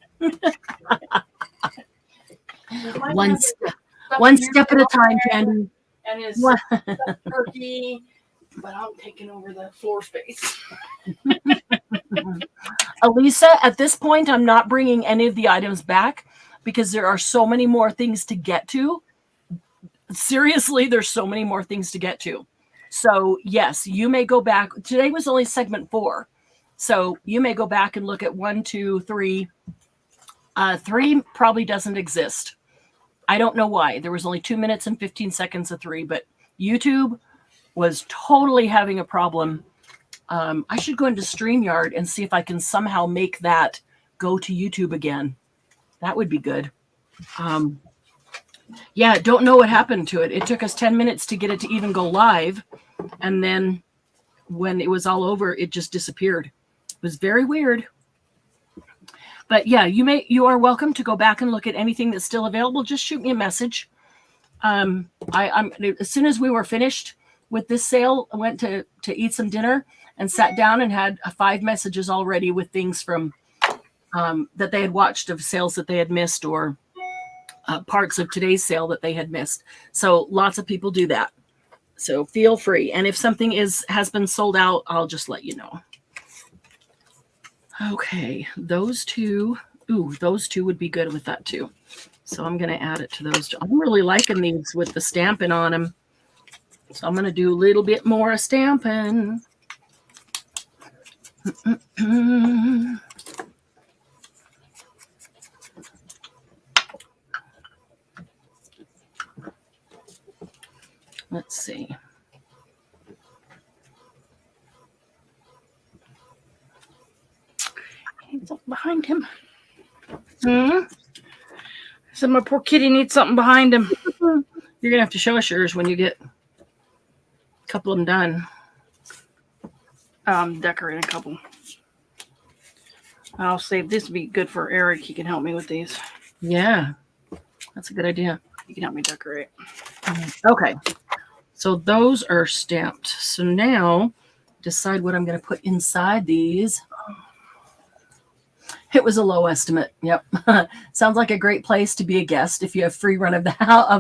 One step at a time, Candy. And his turkey, but I'm taking over the floor space. Elisa, at this point, I'm not bringing any of the items back because there are so many more things to get to. Seriously, there's so many more things to get to. So, yes, you may go back. Today was only segment 4. So you may go back and look at 1, 2, 3. 3 probably doesn't exist. I don't know why. There was only 2 minutes and 15 seconds of 3, but YouTube was totally having a problem. I should go into StreamYard and see if I can somehow make that go to YouTube again. That would be good. Yeah, don't know what happened to it. It took us 10 minutes to get it to even go live. And then when it was all over, it just disappeared. It was very weird. But yeah, you are welcome to go back and look at anything that's still available. Just shoot me a message. I'm as soon as we were finished with this sale, I went to eat some dinner and sat down and had 5 messages already with things from that they had watched of sales that they had missed or parts of today's sale that they had missed. So lots of people do that. So feel free. And if something has been sold out, I'll just let you know. Okay, those two. Ooh, those two would be good with that too. So I'm going to add it to those two. I'm really liking these with the stamping on them. So I'm going to do a little bit more stamping. Let's see. Needs something behind him. So my poor kitty needs something behind him. You're going to have to show us yours when you get a couple of them done. Decorate a couple. I'll save this to be good for Eric. He can help me with these. Yeah, that's a good idea. He can help me decorate. Okay, so those are stamped. So now decide what I'm going to put inside these. It was a low estimate. Yep. Sounds like a great place to be a guest if you have free run of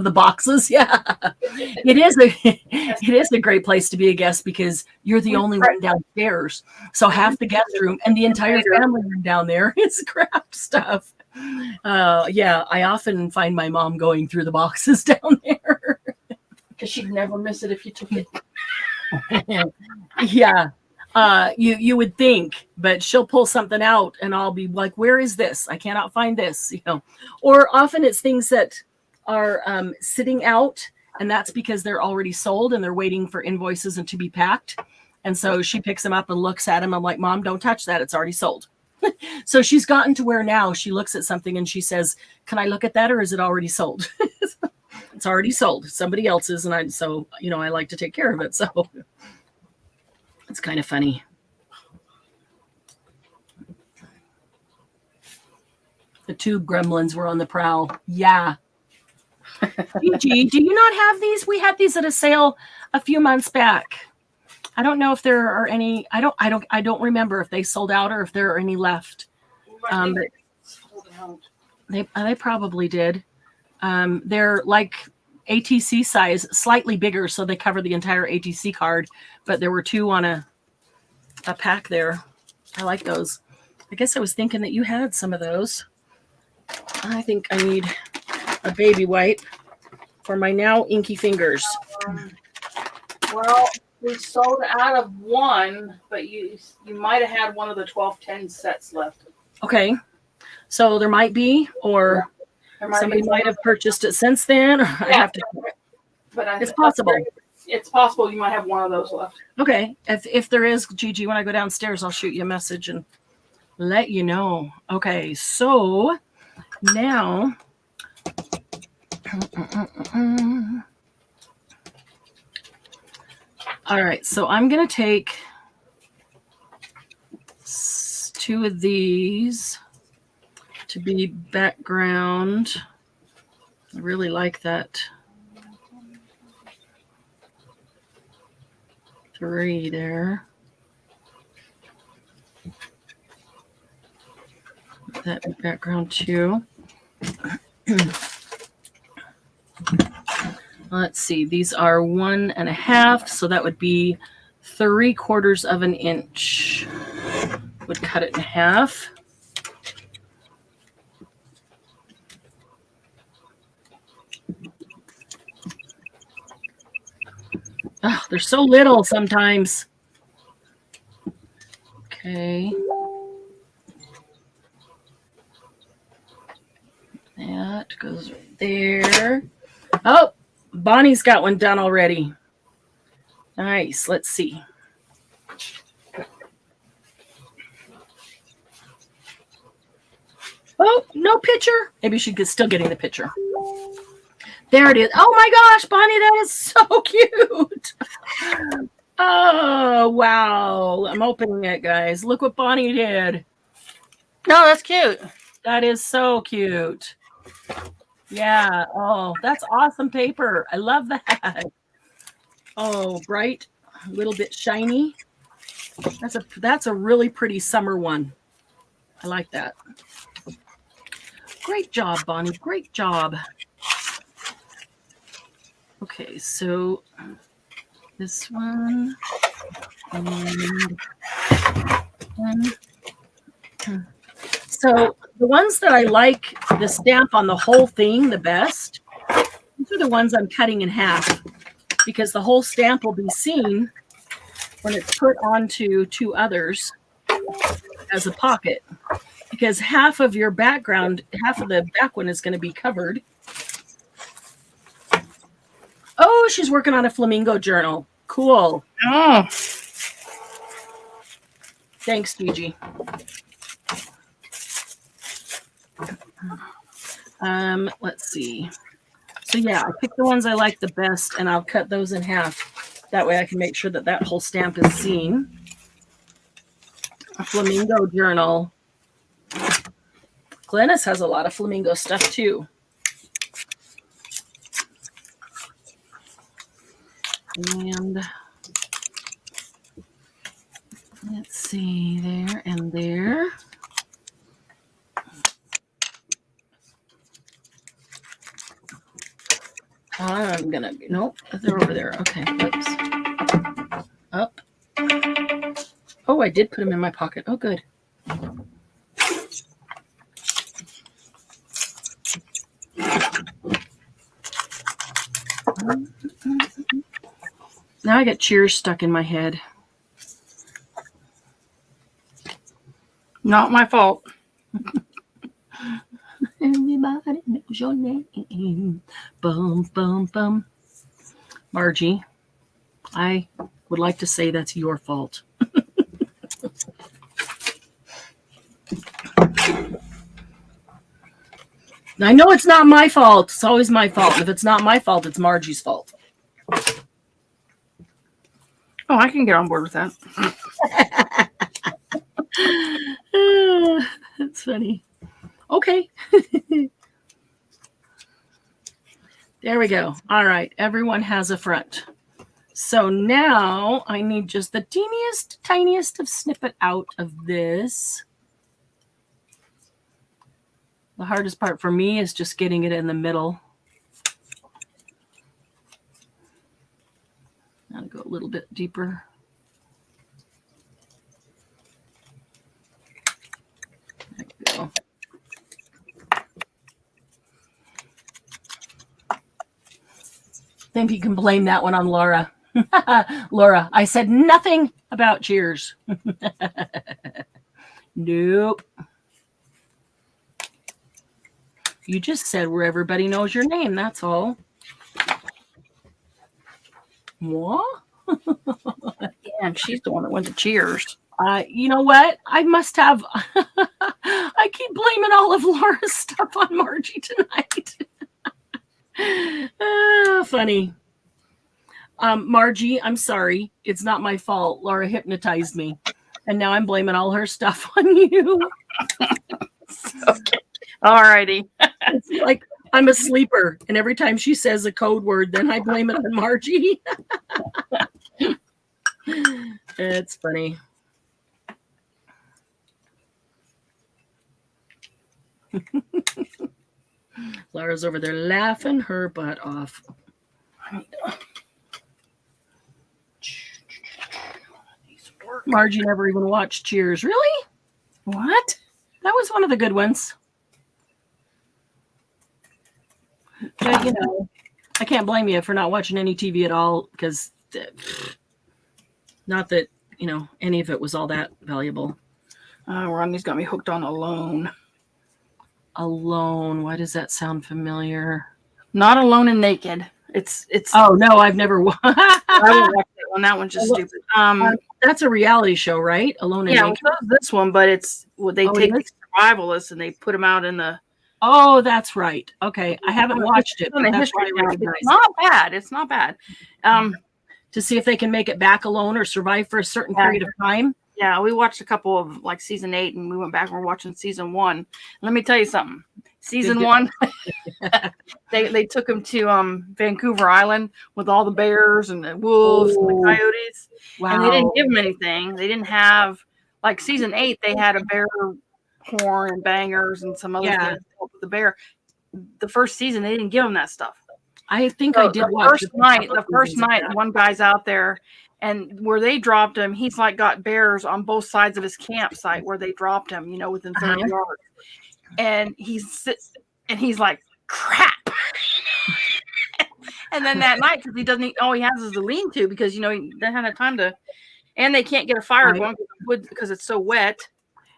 the boxes. Yeah. It is a great place to be a guest because you're the only one downstairs. So half the guest room and the entire family room down there is craft stuff. Yeah, I often find my mom going through the boxes down there. Because she'd never miss it if you took it. Yeah. You would think, but she'll pull something out and I'll be like, where is this? I cannot find this, or often it's things that are sitting out and that's because they're already sold and they're waiting for invoices and to be packed. And so she picks them up and looks at them. I'm like, Mom, don't touch that. It's already sold. So she's gotten to where now she looks at something and she says, can I look at that? Or is it already sold? It's already sold. Somebody else's. And I like to take care of it. So it's kind of funny. The tube gremlins were on the prowl. Yeah. Gigi, do you not have these? We had these at a sale a few months back. I don't know if there are any. I don't remember if they sold out or if there are any left. They probably did. They're like ATC size, slightly bigger, so they cover the entire ATC card. But there were two on a pack there. I like those. I guess I was thinking that you had some of those. I think I need a baby wipe for my now inky fingers. Well, we sold out of one, but you might have had one of the 12-10 sets left. Okay. So there might be, or somebody might have purchased it since then. Or I have to. But it's possible. It's possible you might have one of those left. Okay. If there is, Gigi, when I go downstairs, I'll shoot you a message and let you know. Okay. So now. All right. So I'm going to take two of these to be background. I really like that. 3 there. That in background 2. Let's see. These are 1.5, so that would be 3/4 of an inch. Would cut it in half. Oh, they're so little sometimes. Okay. That goes right there. Oh, Bonnie's got one done already. Nice. Let's see. Oh, no picture. Maybe she's still getting the picture. There it is. Oh my gosh, Bonnie, that is so cute. Oh, wow. I'm opening it, guys. Look what Bonnie did. No, that's cute. That is so cute. Yeah. Oh, that's awesome paper. I love that. Oh, bright, a little bit shiny. That's a really pretty summer one. I like that. Great job, Bonnie. Great job. Okay, so this one and so the ones that I like the stamp on the whole thing the best, these are the ones I'm cutting in half because the whole stamp will be seen when it's put onto two others as a pocket. Because half of your background, half of the back one is going to be covered. Oh, she's working on a flamingo journal. Cool. Oh. Thanks, Gigi. Let's see. So yeah, I picked the ones I like the best, and I'll cut those in half. That way I can make sure that that whole stamp is seen. A flamingo journal. Glennis has a lot of flamingo stuff too. And let's see, there and there. I'm gonna, nope, they're over there. Okay, oops. Up. Oh, I did put them in my pocket. Oh, good. Now I got Cheers stuck in my head. Not my fault. Everybody knows your name. Bum, bum, bum. Margie, I would like to say that's your fault. I know it's not my fault. It's always my fault. If it's not my fault, it's Margie's fault. Oh, I can get on board with that. That's funny. Okay. There we go. All right. Everyone has a front. So now I need just the teeniest, tiniest of snippet out of this. The hardest part for me is just getting it in the middle. I'll go a little bit deeper. There we go. Think you can blame that one on Laura. Laura, I said nothing about Cheers. Nope. You just said where everybody knows your name. That's all. What? And she's the one that went to Cheers. You know what? I must have. I keep blaming all of Laura's stuff on Margie tonight. Funny. Margie, I'm sorry. It's not my fault. Laura hypnotized me. And now I'm blaming all her stuff on you. Okay. All righty. It's like I'm a sleeper. And every time she says a code word, then I blame it on Margie. It's funny. Laura's over there laughing her butt off. Margie never even watched Cheers. Really? What? That was one of the good ones. But, you know, I can't blame you for not watching any TV at all because not that, you know, any of it was all that valuable. Rodney's got me hooked on Alone. Alone. Why does that sound familiar? Not Alone and Naked. It's. Oh no, I've never. I won't watch that one. That one's just stupid. That's a reality show, right? Alone and Naked. Yeah, well, this one, but it's they take the survivalists and they put them out in the. Oh, that's right. Okay, I haven't watched it. But that's why I recognize it's not bad. It's not bad. To see if they can make it back alone or survive for a certain period of time. Yeah, we watched a couple of like season 8, and we went back and we're watching season 1. Let me tell you something. Season 1, they took him to Vancouver Island with all the bears and the wolves and the coyotes. Wow. And they didn't give them anything. They didn't have like season 8. They had a bear horn and bangers and some other things. with the bear. The first season, they didn't give him that stuff. I think So I did the watch first night, one guy's out there, and where they dropped him, he's like got bears on both sides of his campsite where they dropped him, within 30 yards. And he's like, crap. And then that night, because he doesn't, all he has is a lean-to, because he doesn't have time to, and they can't get a fire going because it's so wet.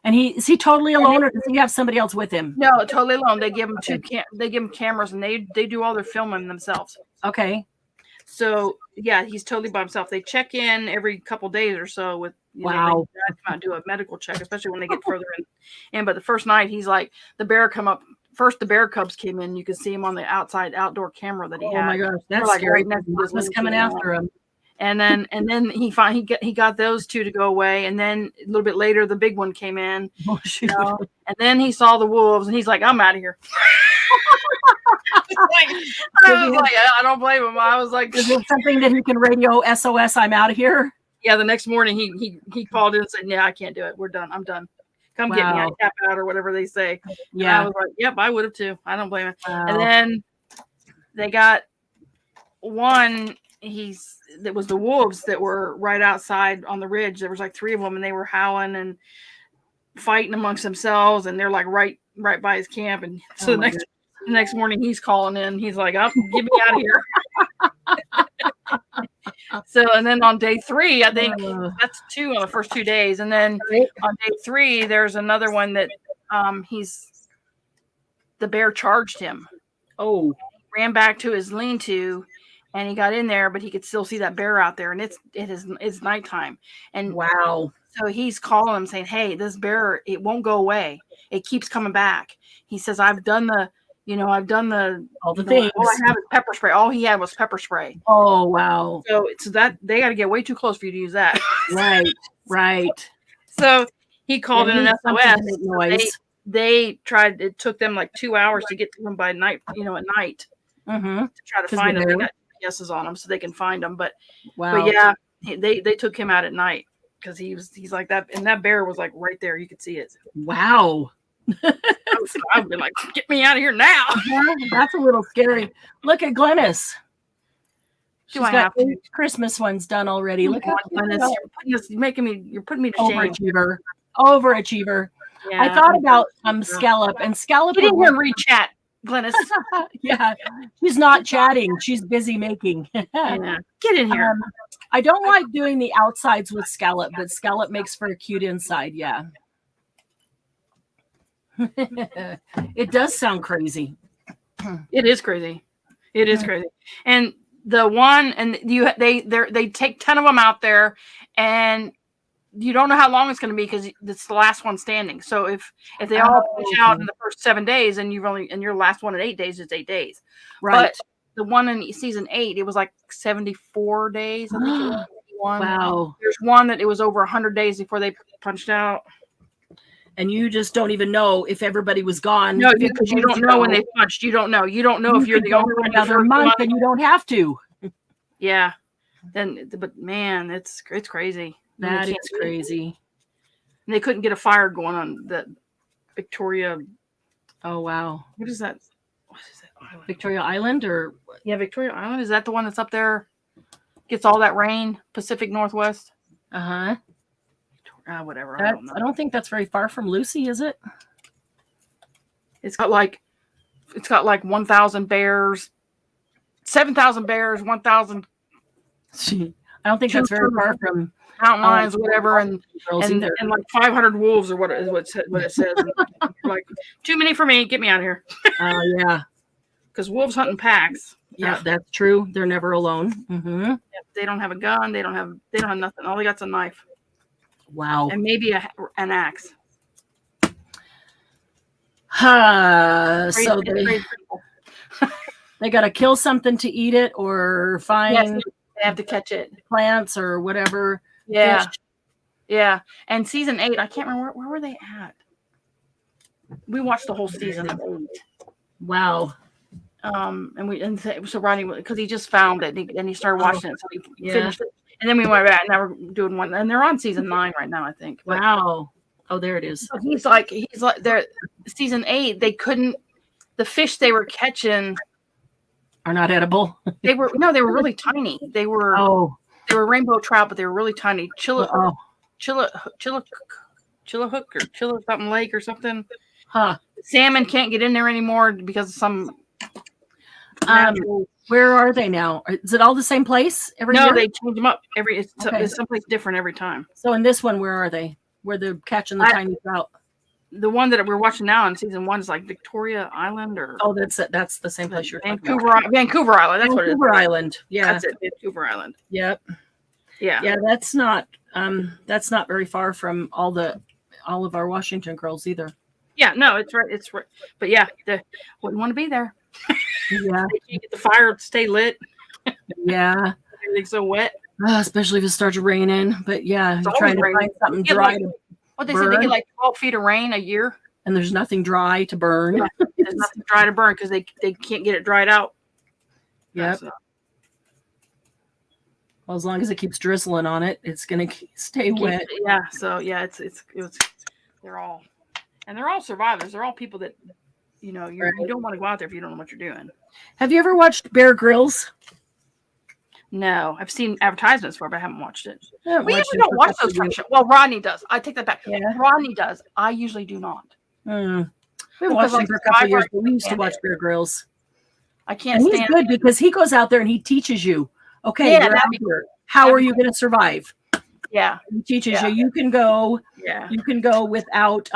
And is he totally alone, or does he have somebody else with him? No, totally alone. They give him they give him cameras, and they do all their filming themselves. Okay. So yeah, he's totally by himself. They check in every couple days or so with they come out, do a medical check, especially when they get further in. But the first night, he's like, the bear come up. First, the bear cubs came in. You could see him on the outdoor camera that he had. Oh my gosh, that's scary. Was coming after him. And then he got those two to go away, and then a little bit later the big one came in. Oh, shoot. And then he saw the wolves, and he's like, "I'm out of here." I was like, I don't blame him. I was like, is it something that he can radio SOS? I'm out of here. Yeah, the next morning he called in and said, "Yeah, I can't do it. We're done. I'm done. Come get me. I tap out," or whatever they say. Yeah, and I was like, "Yep, I would have too. I don't blame him." Wow. And then they got one. That was the wolves that were right outside on the ridge. There was like 3 of them, and they were howling and fighting amongst themselves, and they're like right by his camp. And so the next morning he's calling in. He's like, "Up, get me out of here." So, and then on day 3, I think that's 2 on the first 2 days, and then on day 3 there's another one that the bear charged him. Oh, he ran back to his lean-to. And he got in there, but he could still see that bear out there, and it's nighttime. And wow! So he's calling him saying, "Hey, this bear, it won't go away. It keeps coming back." He says, "I've done the all the things. All I have is pepper spray. All he had was pepper spray." Oh wow! So that they got to get way too close for you to use that. Right. So he called in an SOS. Noise. They tried. It took them like 2 hours to get to him by night. At night. Mm-hmm. To try to find him. They got GPSs on him so they can find him. But wow. But yeah, they took him out at night because he's like that, and that bear was like right there. You could see it. Wow. I'd be like, "Get me out of here now." That's a little scary. Look at Glennis. She's got 8 Christmas ones done already. Look at Glennis. You're putting me to shame. Overachiever. Yeah. I thought about Scallop, and Scallop. Get in here and read chat, Glennis. Yeah, she's not chatting. She's busy making. Yeah. Get in here. I don't like doing the outsides with Scallop, but Scallop makes for a cute inside. Yeah. It does sound crazy. It is crazy. It is crazy. And the one, and they take 10 of them out there, and you don't know how long it's going to be because it's the last one standing. So if they all push out in the first 7 days, and your last one in 8 days, it's 8 days. Right. But the one in season 8, it was like 74 days. I think it was 71. Wow. There's one that it was over 100 days before they punched out. And you just don't even know if everybody was gone. No, because you don't know when they punched. You don't know. You don't know if you're the only one. Another month, and you don't have to. Yeah. But man, it's crazy. That is crazy. And they couldn't get a fire going on the Victoria. Oh wow. What is that? What is that island? Victoria Island or Victoria Island. Is that the one that's up there? Gets all that rain, Pacific Northwest. Uh-huh. Whatever. I don't think that's very far from Lucy, is it? It's got like 1,000 bears, 7,000 bears, 1,000. I don't think that's very far from mountain lions, whatever, and like 500 wolves or what it says. Like, too many for me. Get me out of here. Yeah. Because wolves hunt in packs. Yeah, that's true. They're never alone. Mm-hmm. Yep, they don't have a gun. They don't have nothing. All they got's a knife. Wow. And maybe an axe. So they got to kill something to eat it or find. Yes, they have to catch it. Plants or whatever. Yeah. Fish. Yeah. And season 8, I can't remember where were they at. We watched the whole season of 8. Wow. So Ronnie, because he just found it and he started watching it, so he finished it. And then we went back and now we're doing one, and they're on season 9 right now, I think. Wow. Oh, there it is. So he's like, they're season 8. They couldn't the fish they were catching are not edible. They were really tiny. They were rainbow trout, but they were really tiny. Chilla Hook or Chilla something Lake or something. Huh. Salmon can't get in there anymore because of some. Where are they now? Is it all the same place every year? No, they change them up it's someplace different every time. So in this one, where are they? Where they're catching the tiny trout? The one that we're watching now in season 1 is like Victoria Island or that's the same place you're talking about. Vancouver Island. That's what it is. Vancouver Island. Yeah. That's it. Vancouver Island. Yep. Yeah. Yeah, that's not very far from all of our Washington girls either. Yeah, no, it's right. It's right. But yeah, wouldn't want to be there. Yeah. You get the fire to stay lit. Yeah. Everything's so wet. Especially if it starts raining. But yeah, you're trying to find something dry to what they say, they get like 12 feet of rain a year. And there's nothing dry to burn. Yeah, there's nothing dry to burn because they can't get it dried out. Yep. Well, as long as it keeps drizzling on it, it's gonna stay wet. Yeah. So yeah, they're all survivors. They're all people that you don't want to go out there if you don't know what you're doing. Have you ever watched Bear Grylls? No, I've seen advertisements for it, but I haven't watched it. We usually don't watch those kind of shows. Well, Rodney does. I take that back. Yeah. Rodney does. I usually do not. We watched him for a couple of years, but we used to watch Bear Grylls. I can't stand. He's good because he goes out there and he teaches you. Okay, you're out here. How are you going to survive? Yeah, he teaches you. You can go. Yeah, you can go without.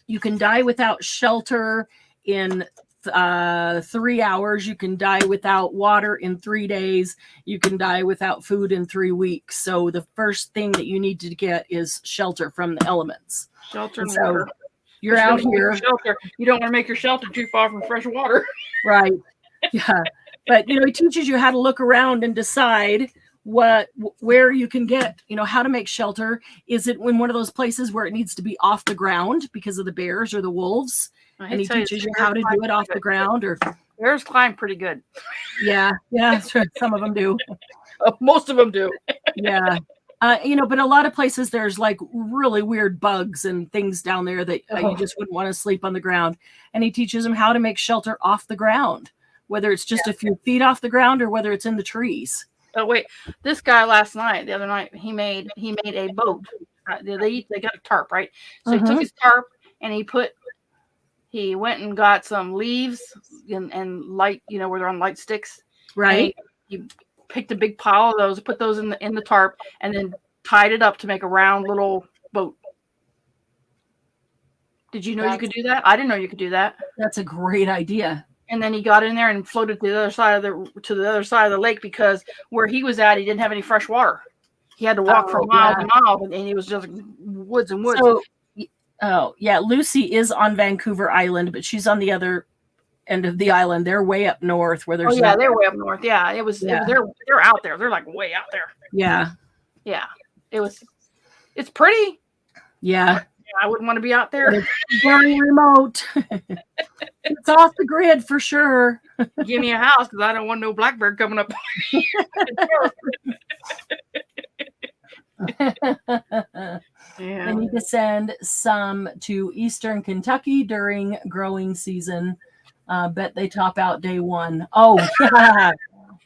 You can die without shelter in 3 hours. You can die without water in 3 days. You can die without food in 3 weeks. So the first thing that you need to get is shelter from the elements. Shelter and water. You're out here. Shelter. You don't want to make your shelter too far from fresh water. Right. Yeah. But he teaches you how to look around and decide where you can get, how to make shelter. Is it in one of those places where it needs to be off the ground because of the bears or the wolves? And he teaches you how to do it off the ground. Or bears climb pretty good. Yeah, some of them do. Most of them do. Yeah. But a lot of places there's like really weird bugs and things down there that you just wouldn't want to sleep on the ground. And he teaches them how to make shelter off the ground, whether it's just a few feet off the ground or whether it's in the trees. Oh wait, this guy the other night, he made a boat. They got a tarp, right? So he took his tarp and he went and got some leaves and light, where they're on light sticks. Right. He picked a big pile of those, put those in the tarp, and then tied it up to make a round little boat. Did you know you could do that? I didn't know you could do that. That's a great idea. And then he got in there and floated to the other side of the lake because where he was at, he didn't have any fresh water. He had to walk for miles and miles, and he was just woods and woods. So, Lucy is on Vancouver Island, but she's on the other end of the island. They're way up north where there's. They're way up north. Yeah, they're out there. They're like way out there. Yeah. Yeah. It's pretty. Yeah. I wouldn't want to be out there. It's very remote. It's off the grid for sure. Give me a house because I don't want no blackbird coming up. They need to send some to Eastern Kentucky during growing season. Bet they top out day 1. Oh,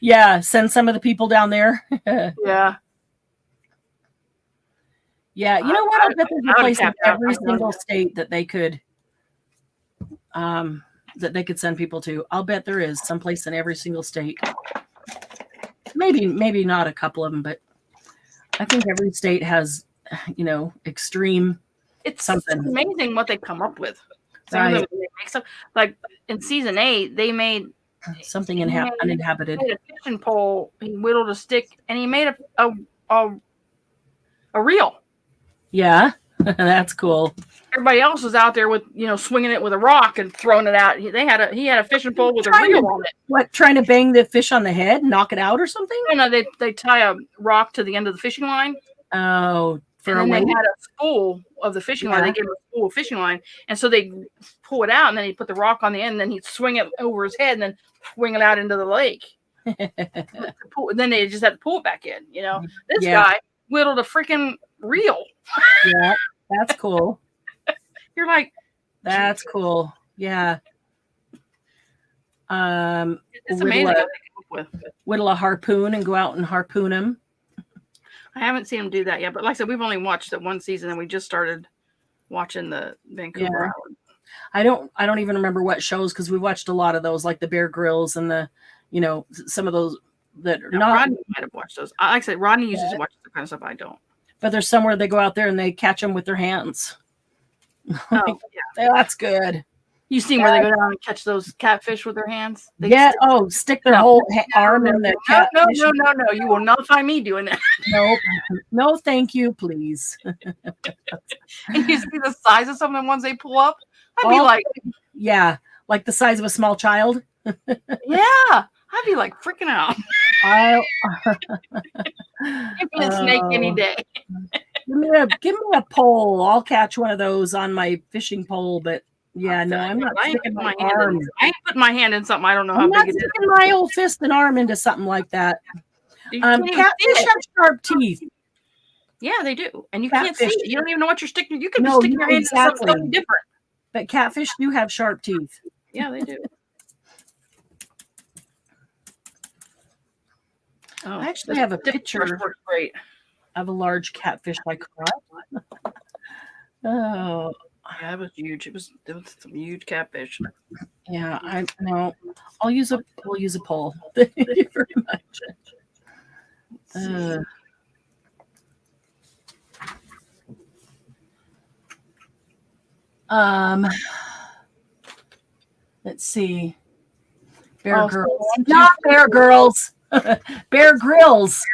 yeah. Send some of the people down there. Yeah. Yeah, you know what? I bet there's a place in every single state that they could send people to. I'll bet there is someplace in every single state. Maybe not a couple of them, but I think every state has, extreme. It's something. It's amazing what they come up with. Some of them make stuff. Like in season 8, they made something uninhabited. He made a fishing pole. He whittled a stick, and he made a reel. Yeah, that's cool. Everybody else was out there with, swinging it with a rock and throwing it out. He had a fishing pole with a reel on it. What, trying to bang the fish on the head, knock it out or something? No, they tie a rock to the end of the fishing line. Oh, for a weight. They had a spool of the fishing line. They gave him a spool of fishing line, and so they pull it out, and then he put the rock on the end, and then he'd swing it over his head, and then swing it out into the lake. Then they just had to pull it back in. This guy whittled a freaking reel. Yeah, that's cool. You're like, that's cool. Yeah. It's amazing what they come up with. Whittle a harpoon and go out and harpoon them. I haven't seen them do that yet, but like I said, we've only watched it one season, and we just started watching the Vancouver Island. I don't even remember what shows, because we watched a lot of those, like the Bear Grylls and the, some of those that are not. Rodney might have watched those. Like I said, Rodney uses to watch that kind of stuff. I don't. But there's somewhere they go out there and they catch them with their hands. Oh, yeah. That's good. You seen where they go down and catch those catfish with their hands? Stick their whole arm in the catfish. No. You will not find me doing that. Nope. No, thank you, please. And you see the size of some of the ones they pull up? I'd be like... Yeah, like the size of a small child. Yeah. I'd be like freaking out. Give me a snake any day. Give me a pole. I'll catch one of those on my fishing pole, but yeah, no, I'm not sticking my arm. I ain't putting my hand in something I don't know how big it is. I'm not sticking my old fist and arm into something like that. Catfish have sharp teeth. Yeah, they do. And you can't see it. You don't even know what you're sticking. You can be sticking your hand into something different. But catfish do have sharp teeth. Yeah, they do. I actually have a picture of a large catfish I caught. Oh, yeah, it was huge. It was some huge catfish. Yeah, I know. We'll use a pole. Thank you very much. Let's see. Bear Grylls. Not Bear Grylls. Bear Grylls.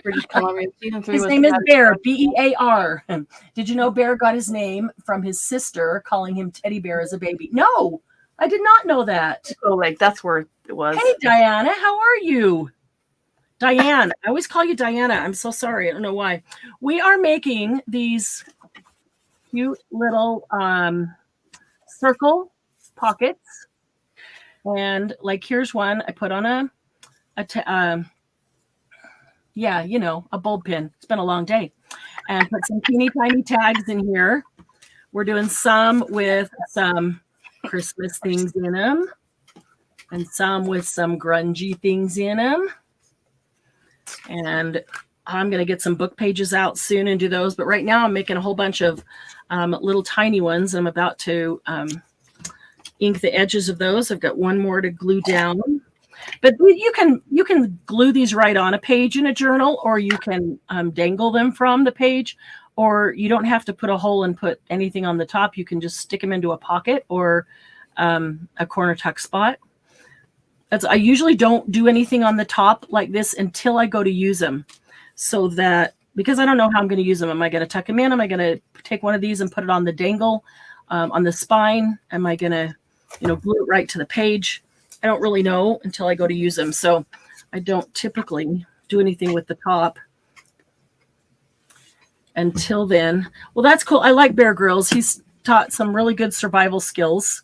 British Columbia. His name is Bear, Bear. Did you know Bear got his name from his sister calling him Teddy Bear as a baby? No, I did not know that. Oh, like that's where it was. Hey, Diana, how are you? Diane. I always call you Diana. I'm so sorry. I don't know why. We are making these cute little circle pockets. And like, here's one I put on a bulb pin. It's been a long day. And put some teeny tiny tags in here. We're doing some with some Christmas things in them, and some with some grungy things in them. And I'm going to get some book pages out soon and do those. But right now I'm making a whole bunch of little tiny ones. I'm about to ink the edges of those. I've got one more to glue down. But you can glue these right on a page in a journal, or you can dangle them from the page, or you don't have to put a hole and put anything on the top. You can just stick them into a pocket or a corner tuck spot. I usually don't do anything on the top like this until I go to use them, so that, because I don't know how I'm going to use them. Am I going to tuck them in? Am I going to take one of these and put it on the dangle on the spine? Am I going to glue it right to the page? I don't really know until I go to use them. So I don't typically do anything with the top until then. Well, that's cool. I like Bear Grylls. He's taught some really good survival skills.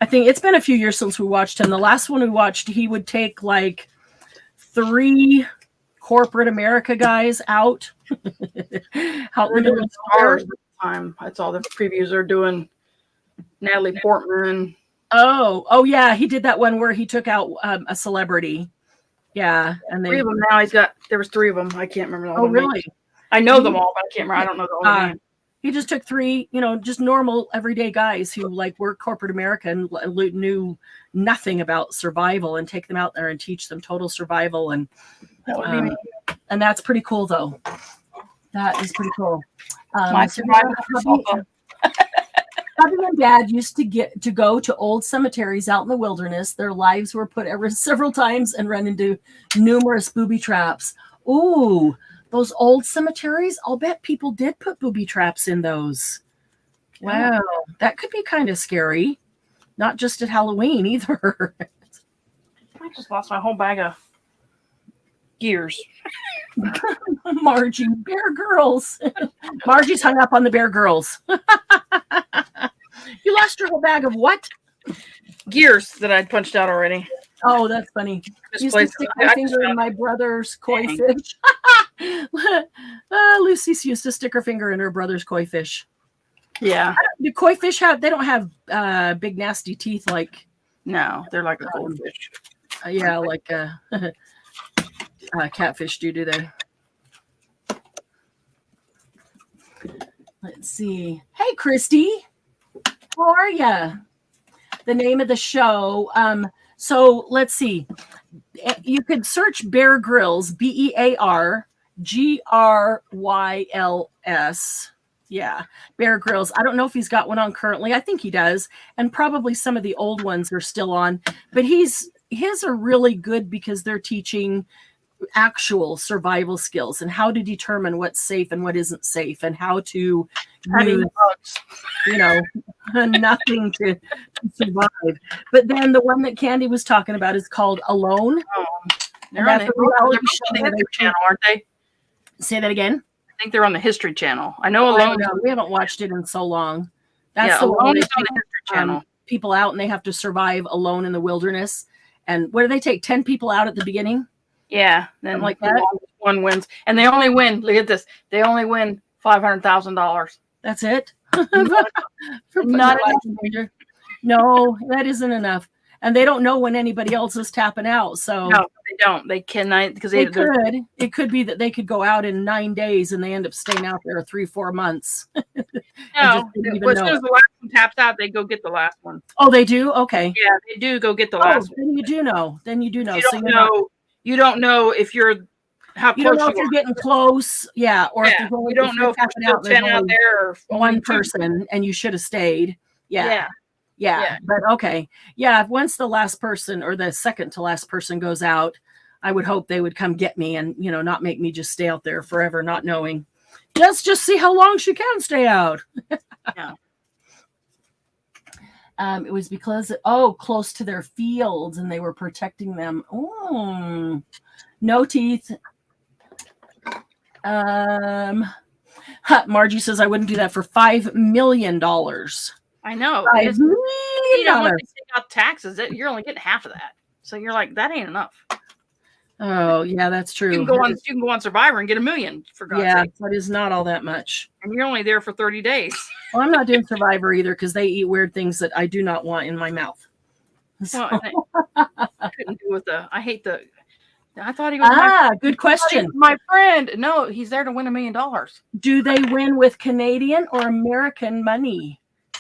I think it's been a few years since we watched him. The last one we watched, he would take like 3 corporate America guys out. Help me doing stars this time. That's all the previews are doing. Natalie Portman. Oh yeah, he did that one where he took out a celebrity. Yeah, and 3 of them now. There was 3 of them. I can't remember all. Oh, really? Names. I know them all, but I can't remember. I don't know the whole name. He just took 3, just normal everyday guys who like work corporate America and knew nothing about survival, and take them out there and teach them total survival. And that would be me. And that's pretty cool, though. That is pretty cool. My survival. Hubby and Dad used to go to old cemeteries out in the wilderness. Their lives were put several times and run into numerous booby traps. Ooh, those old cemeteries. I'll bet people did put booby traps in those. Wow, that could be kind of scary. Not just at Halloween either. I just lost my whole bag of gears. Margie, Bear Grylls. Margie's hung up on the Bear Grylls. You lost your whole bag of what? Gears that I'd punched out already. Oh, that's funny. Used to stick my finger in my brother's koi fish. Lucy used to stick her finger in her brother's koi fish. Yeah. Do koi fish have? They don't have big nasty teeth like. No, they're like a goldfish. Yeah, like catfish do they? Let's see. Hey, Christy. How are you? The name of the show. So let's see. You could search Bear Grylls, BearGryls. Yeah, Bear Grylls. I don't know if he's got one on currently. I think he does. And probably some of the old ones are still on. But his are really good because they're teaching actual survival skills and how to determine what's safe and what isn't safe and how to use, nothing to survive. But then the one that Candy was talking about is called Alone. Oh, they're on the History Channel, aren't they? Say that again. I think they're on the History Channel. I know Alone. We haven't watched it in so long. That's the one on the History Channel. People out and they have to survive alone in the wilderness. And what do they take? 10 people out at the beginning? Yeah, then like that. One wins, and they only win. Look at this. They only win $500,000. That's it. Not No, that isn't enough. And they don't know when anybody else is tapping out. So no, they don't. They cannot because it could be that they could go out in 9 days and they end up staying out there 3-4 months. No, as soon as the last one taps out, they go get the last one. Oh, they do? Okay. Yeah, they do go get the last one. Then you do know. You don't know if you're how you close don't know if you're getting close. Yeah. Or if you don't know if there's still 10 out there or one person and you should have stayed. Yeah. But okay. Yeah. Once the last person or the second to last person goes out, I would hope they would come get me and, not make me just stay out there forever, not knowing. Let's just see how long she can stay out. Yeah. It was because, close to their fields and they were protecting them. Oh, no teeth. Margie says, I wouldn't do that for $5 million. I know. $5 million. Once they take out taxes, you're only getting half of that. So you're like, that ain't enough. Oh, yeah, that's true. You can go on Survivor and get $1 million, for God's sake. That is not all that much. And you're only there for 30 days. Well, I'm not doing Survivor either because they eat weird things that I do not want in my mouth. So. Well, I couldn't do with I thought he was good question. My friend. No, he's there to win $1 million. Do they win with Canadian or American money?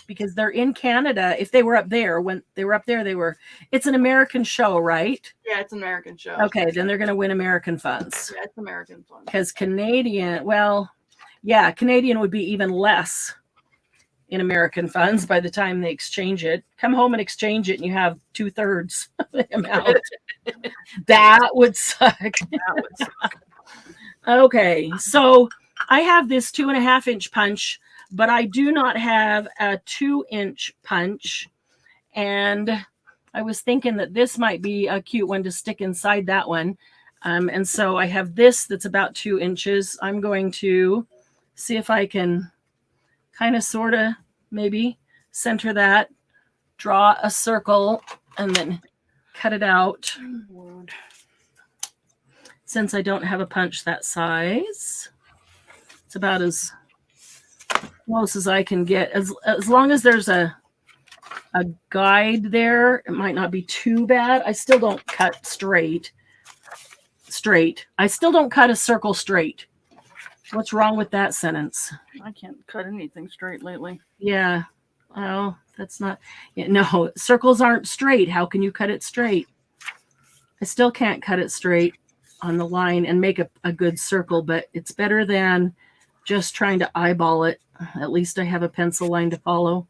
Because they're in Canada. If they were up there, when they were up there, it's an American show, right? Yeah, it's an American show. Okay, then they're going to win American funds. Yeah, it's American funds. Because Canadian would be even less in American funds by the time they exchange it. Come home and exchange it and you have 2/3 the amount. That would suck. Okay, so I have this 2.5-inch punch, but I do not have a 2-inch punch. And I was thinking that this might be a cute one to stick inside that one. And so I have this that's about 2 inches. I'm going to see if I can kind of sort of maybe center that, draw a circle, and then cut it out. Since I don't have a punch that size, it's about as close as I can get. As long as there's a guide there, it might not be too bad. I still don't cut straight. I still don't cut a circle straight. What's wrong with that sentence? I can't cut anything straight lately. Yeah. Well, that's not. No, circles aren't straight. How can you cut it straight? I still can't cut it straight on the line and make a good circle, but it's better than just trying to eyeball it. At least I have a pencil line to follow.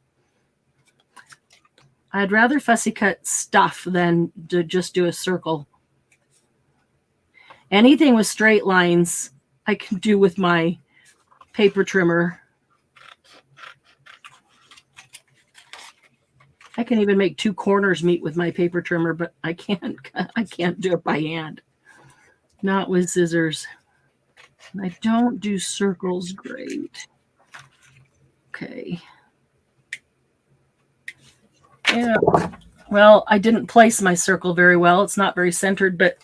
I'd rather fussy cut stuff than to just do a circle. Anything with straight lines, I can do with my paper trimmer. I can even make 2 corners meet with my paper trimmer, but I can't do it by hand. Not with scissors. I don't do circles great. Okay. Yeah. Well, I didn't place my circle very well. It's not very centered, but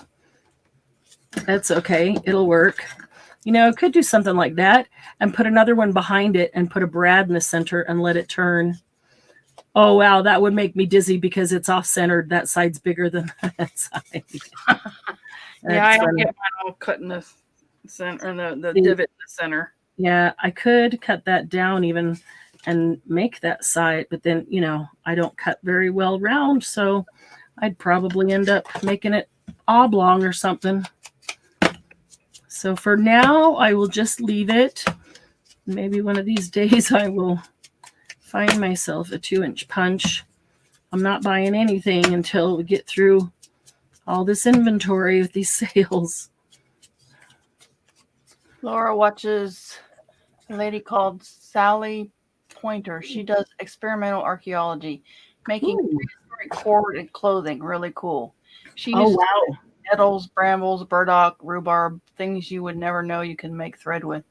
that's okay. It'll work. Could do something like that and put another one behind it and put a brad in the center and let it turn. Oh, wow. That would make me dizzy because it's off-centered. That side's bigger than that side. Yeah, I don't get mine all cut in the center, or the divot in the center. Yeah, I could cut that down even and make that side, but then, I don't cut very well round, so I'd probably end up making it oblong or something. So for now, I will just leave it. Maybe one of these days I will find myself a 2-inch punch. I'm not buying anything until we get through all this inventory with these sales. Laura watches a lady called Sally Pointer. She does experimental archaeology, making prehistoric cord and clothing. Really cool. She uses nettles, brambles, burdock, rhubarb, things you would never know you can make thread with.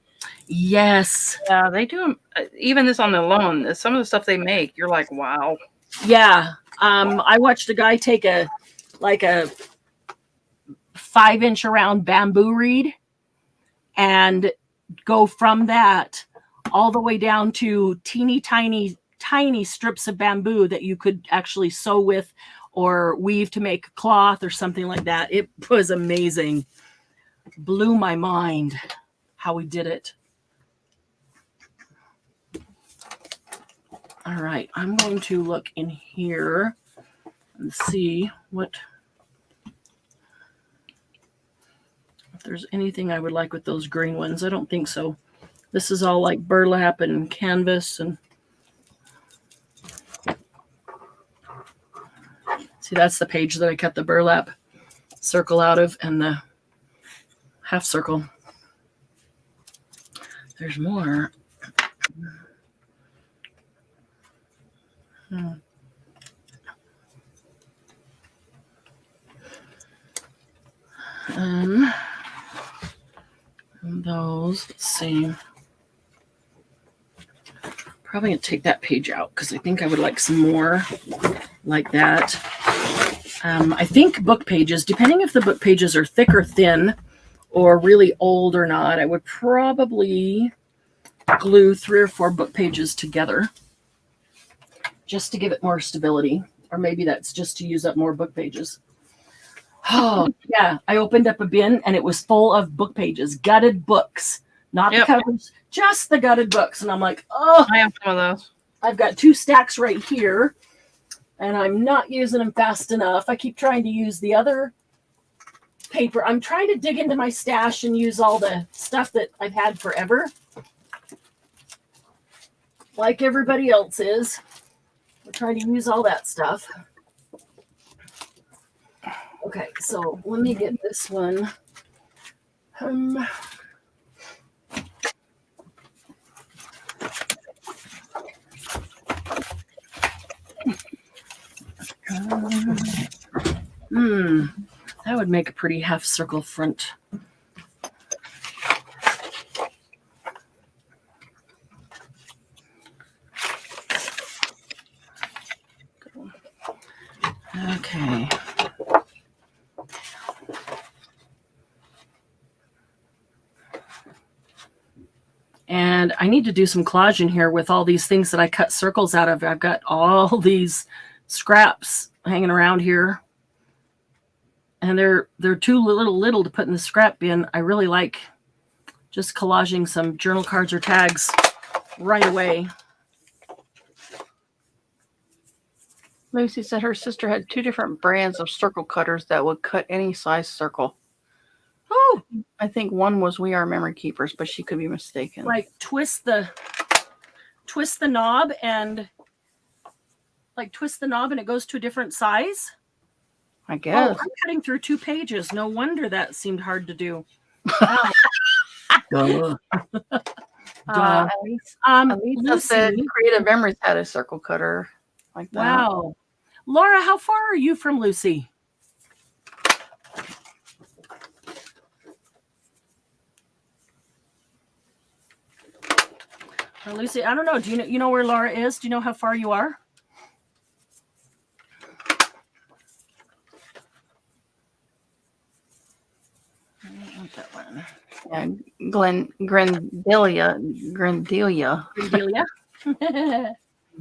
Yes. Yeah, they do. Even this on the loan, some of the stuff they make, you're like, wow. Yeah. I watched a guy take a 5-inch around bamboo reed and go from that all the way down to teeny tiny strips of bamboo that you could actually sew with or weave to make cloth or something like that. It was amazing. Blew my mind how he did it. All right, I'm going to look in here and see if there's anything I would like with those green ones. I don't think so. This is all like burlap and canvas. And see, that's the page that I cut the burlap circle out of and the half circle. There's more. Those, let's see. Probably gonna take that page out because I think I would like some more like that. I think book pages, depending if the book pages are thick or thin or really old or not, I would probably glue 3 or 4 book pages together just to give it more stability. Or maybe that's just to use up more book pages. Oh, yeah. I opened up a bin and it was full of book pages, gutted books, not the covers, just the gutted books. And I'm like, oh, I have some of those. I've got 2 stacks right here and I'm not using them fast enough. I keep trying to use the other paper. I'm trying to dig into my stash and use all the stuff that I've had forever. Like everybody else is. We're trying to use all that stuff. Okay, so let me get this one. That would make a pretty half circle front. Okay. And I need to do some collaging here with all these things that I cut circles out of. I've got all these scraps hanging around here. And they're too little to put in the scrap bin. I really like just collaging some journal cards or tags right away. Lucy said her sister had 2 different brands of circle cutters that would cut any size circle. Oh, I think one was We Are Memory Keepers, but she could be mistaken. Like twist the knob and it goes to a different size. I guess. Oh, I'm cutting through 2 pages. No wonder that seemed hard to do. Wow. Lisa said Creative Memories had a circle cutter like that. Wow. Laura, how far are you from Lucy? Lucy, I don't know. Do you know where Laura is? Do you know how far you are? I don't want that one. Yeah, Grendelia. Delia.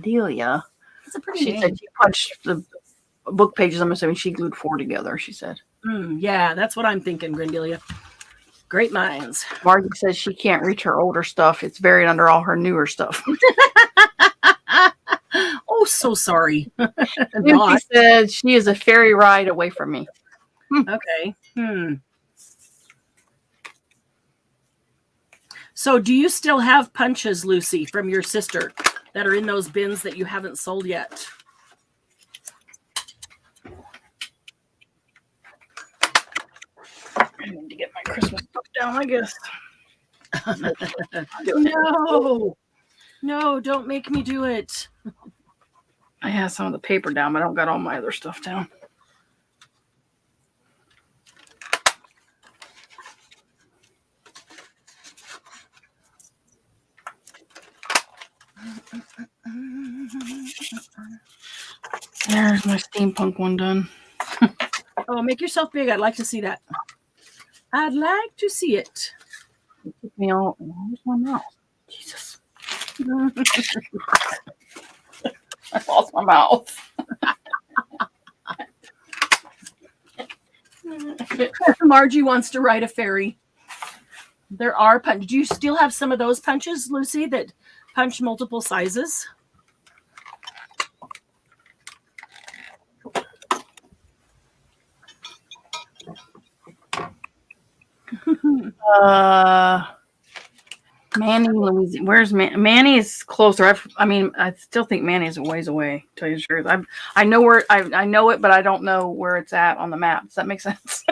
Delia. It's a pretty She name. said she punched the book pages. I'm assuming she glued 4 together, she said. Yeah, that's what I'm thinking, Grendelia. Great minds. Margie says she can't reach her older stuff. It's buried under all her newer stuff. Oh, so sorry. She said she is a ferry ride away from me. Okay. So do you still have punches, Lucy, from your sister that are in those bins that you haven't sold yet? I need to get my Christmas stuff down, I guess. No, don't make me do it. I have some of the paper down, but I don't got all my other stuff down. There's my steampunk one done. Oh, make yourself big. I'd like to see that. I'd like to see it. Me all. Where's my mouse? Jesus. I lost my mouth. Margie wants to ride a ferry. There are punches. Do you still have some of those punches, Lucy, that punch multiple sizes? Manny, Louisiana. Where's Manny? Is closer. I still think Manny is a ways away. To tell you the truth, I know where I know it, but I don't know where it's at on the map. Does that make sense?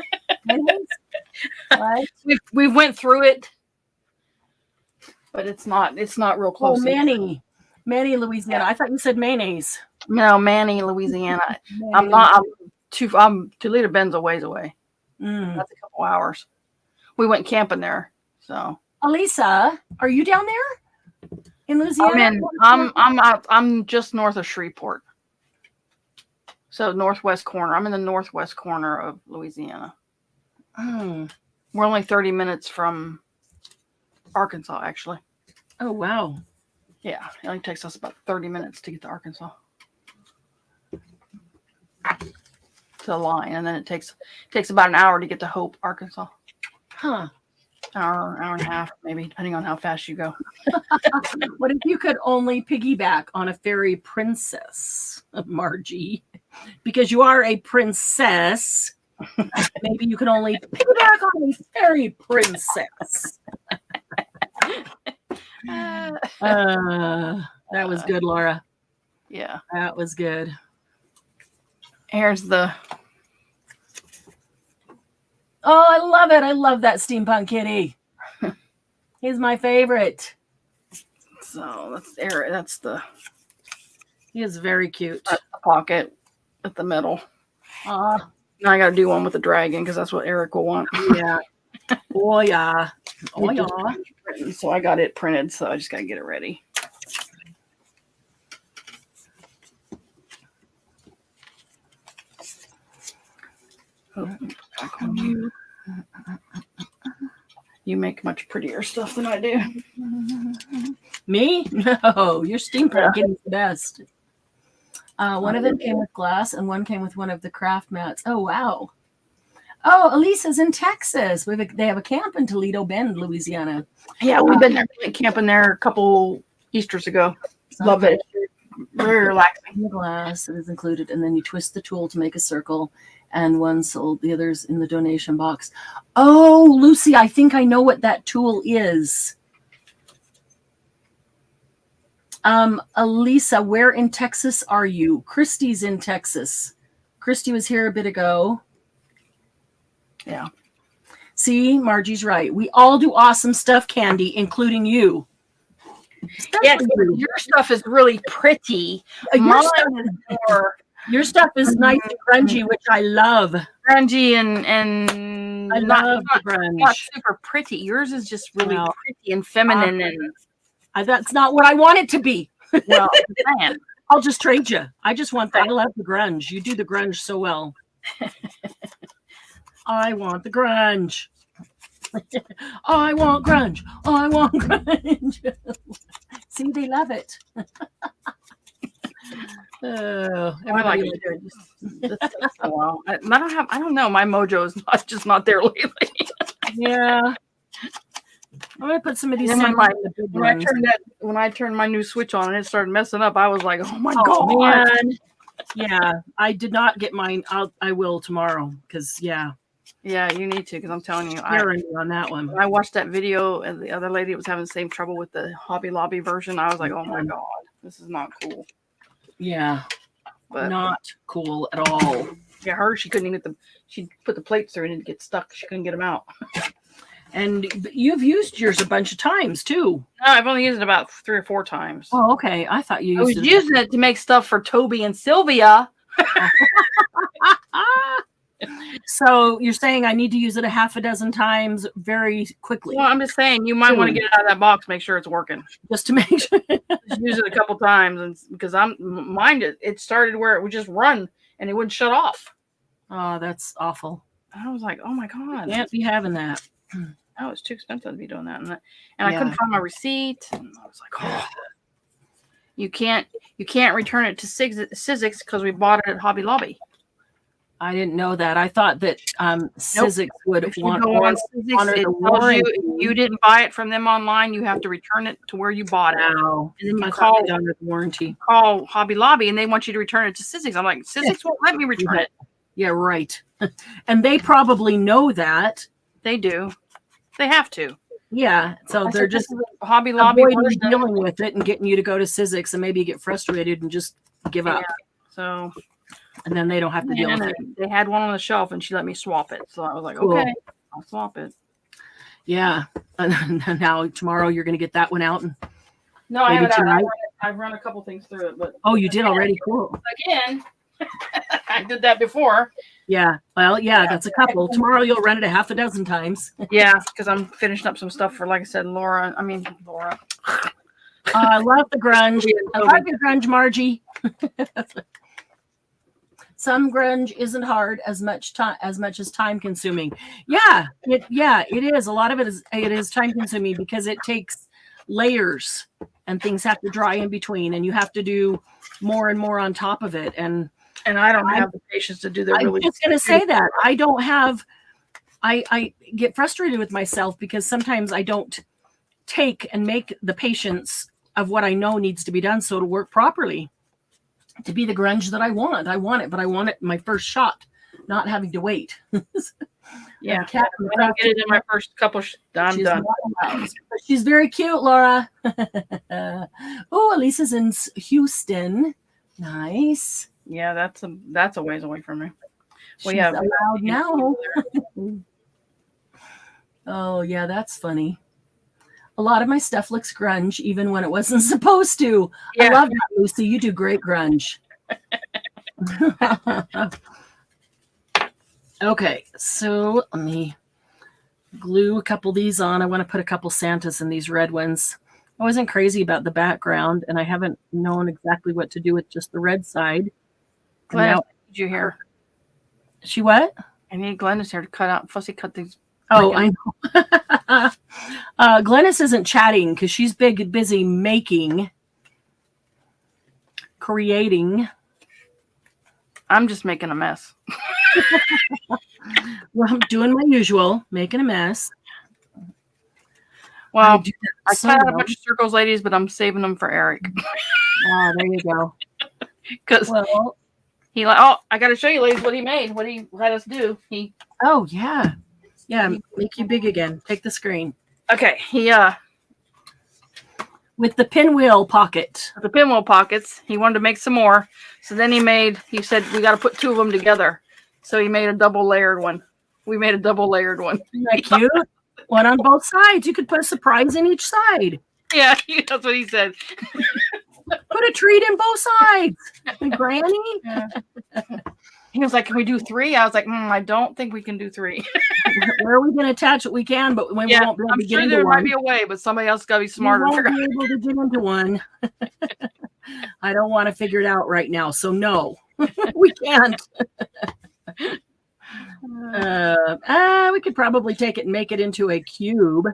What? we went through it, but it's not real close. Oh, Manny, Louisiana. I thought you said mayonnaise. No, Manny, Louisiana. Manny. I'm Toledo Bend's a ways away. That's a couple hours. We went camping there, so. Alisa, are you down there in Louisiana? I'm just north of Shreveport, so northwest corner. I'm in the northwest corner of Louisiana. We're only 30 minutes from Arkansas, actually. Oh wow! Yeah, it only takes us about 30 minutes to get to Arkansas. To the line, and then it takes about an hour to get to Hope, Arkansas. Huh. Hour and a half, maybe, depending on how fast you go. What if you could only piggyback on a fairy princess, Margie? Because you are a princess. Maybe you can only piggyback on a fairy princess. That was good, Laura. Yeah. That was good. Here's the... Oh, I love it. I love that steampunk kitty. He's my favorite. So that's Eric. That's the... He is very cute. Pocket at the middle. Now I got to do one with the dragon because that's what Eric will want. Yeah. Oh, yeah. Oh, yeah. So I got it printed, so I just got to get it ready. Oh, back on you. You make much prettier stuff than I do. Me? No, your steampunk kitty's the best. One of them came with glass and one came with one of the craft mats. Oh, wow. Oh, Elisa's in Texas. They have a camp in Toledo Bend, Louisiana. Yeah, we've been there camping there a couple Easters ago. Love it. Very relaxing. The glass that is included, and then you twist the tool to make a circle, and one sold, the others in the donation box. Oh, Lucy, I think I know what that tool is. Elisa, where in Texas are you? Christy's in Texas. Christy was here a bit ago. Yeah. See, Margie's right. We all do awesome stuff, Candy, including you. Yes, your stuff is really pretty. Your stuff is nice and grungy, which I love. Grungy and I love the grunge. Not super pretty. Yours is just really pretty and feminine. And that's not what I want it to be. Well, man, I'll just trade you. I just want that. I love the grunge. You do the grunge so well. I want the grunge. I want grunge. I want grunge. See, they love it. Oh, everybody like it. This takes a while. I don't know. My mojo is not there lately. Yeah. I'm gonna put some of these. When I turned my new switch on and it started messing up, I was like, "Oh my god!" Man. Yeah, I did not get mine. I will tomorrow because yeah, you need to because I'm telling you, on that one. When I watched that video and the other lady was having the same trouble with the Hobby Lobby version, I was like, "Oh my god, this is not cool." Yeah, but not cool at all. Yeah, she couldn't even she put the plates through and it get stuck. She couldn't get them out. And you've used yours a bunch of times too. No, I've only used it about 3 or 4 times. Oh, okay. I thought you used using it to make stuff for Toby and Sylvia. So you're saying I need to use it a half a dozen times very quickly? Well, I'm just saying you might want to get it out of that box, make sure it's working. Just to make sure. Just use it a couple times, and because it started where it would just run and it wouldn't shut off. Oh, that's awful. I was like, oh my god, can't be having that. Oh, it's too expensive to be doing that, and I couldn't find my receipt. And I was like, oh, you can't return it to Sizzix because we bought it at Hobby Lobby. I didn't know that. I thought that Sizzix would want to honor the warranty. If you didn't buy it from them online, you have to return it to where you bought it. Wow. And then you call under the warranty. Call Hobby Lobby, and they want you to return it to Sizzix. I'm like, Sizzix won't let me return it. Yeah, right. And they probably know that. They do. They have to. Yeah. So they're just Hobby Lobby dealing with it and getting you to go to Sizzix and maybe get frustrated and just give up. So. And then they don't have to deal with it. They had one on the shelf, and she let me swap it. So I was like, okay, I'll swap it. Yeah. And now tomorrow you're going to get that one out. And no, I haven't. I've run a couple things through it, but you did already. Cool. Again, I did that before. Yeah. Well, yeah, that's a couple. Tomorrow you'll run it a half a dozen times. Yeah, because I'm finishing up some stuff for, like I said, Laura. I love the grunge. I love your grunge, Margie. Some grunge isn't hard as much as time consuming. Yeah, it is. A lot of it is time consuming because it takes layers and things have to dry in between, and you have to do more and more on top of it. And I don't have the patience to do that. I'm just going to say that I don't have. I get frustrated with myself because sometimes I don't take and make the patience of what I know needs to be done so to work properly. To be the grunge that I want. I want it, but I want it in my first shot, not having to wait. Yeah. When I get it in my first couple, I'm done. She's very cute, Laura. Oh, Elisa's in Houston. Nice. Yeah, that's a ways away from me. Well, yeah, allowed now. Oh, yeah, that's funny. A lot of my stuff looks grunge, even when it wasn't supposed to. Yeah. I love that, Lucy. You do great grunge. Okay, so let me glue a couple of these on. I want to put a couple Santas in these red ones. I wasn't crazy about the background, and I haven't known exactly what to do with just the red side. Glenn, did you hear? She what? I need Glennis here to cut out. Fussy cut these. Oh, I know. Glennis isn't chatting because she's busy making, creating. I'm just making a mess. Well, I'm doing my usual, making a mess. Well, I cut out a bunch of circles, ladies, but I'm saving them for Eric. Oh, there you go. Because he I got to show you, ladies, what he made, what he let us do. Oh, yeah. Yeah, make you big again. Take the screen. Okay, with the pinwheel pocket. The pinwheel pockets. He wanted to make some more. So then he said, we got to put 2 of them together. So he made a double layered one. We made a double layered one. Isn't that cute? One on both sides. You could put a surprise in each side. Yeah, that's what he said. Put a treat in both sides. Granny? Yeah. He was like, can we do 3? I was like, I don't think we can do 3. Where are we going to attach what we can, but when we won't be able to get into there one. Might be a way, but somebody else got to be smarter. We won't be able to get into one. I don't want to figure it out right now, so no, we can't. We could probably take it and make it into a cube.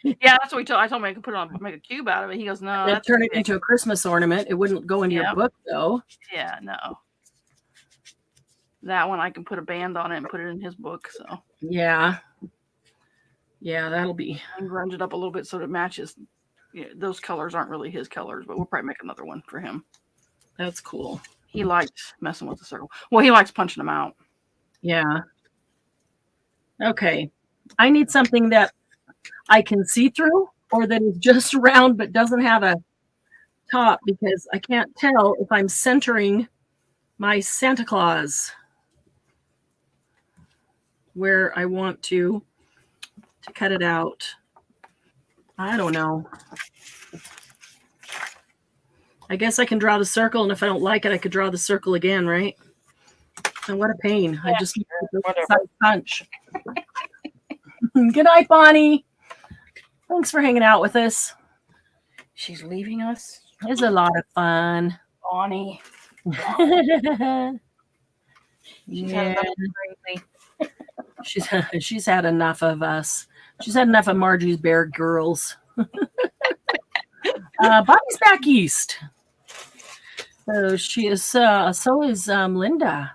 Yeah, that's what I told him I could make a cube out of it. He goes, no. And turn it into a Christmas ornament. It wouldn't go into your book, though. Yeah, no. That one I can put a band on it and put it in his book. So yeah, that'll be. And grunge it up a little bit so it matches. Yeah, those colors aren't really his colors, but we'll probably make another one for him. That's cool. He likes messing with the circle. Well, he likes punching them out. Yeah. Okay. I need something that I can see through, or that is just round but doesn't have a top, because I can't tell if I'm centering my Santa Claus where I want to cut it out. I don't know. I guess I can draw the circle, and if I don't like it, I could draw the circle again, right? And what a pain. Yeah, I just need to punch. Good night, Bonnie. Thanks for hanging out with us. She's leaving us. It's a lot of fun. Bonnie. Yeah. She's had enough of us. She's had enough of Margie's Bear Girls. Bobby's back east. So she is. So is Linda.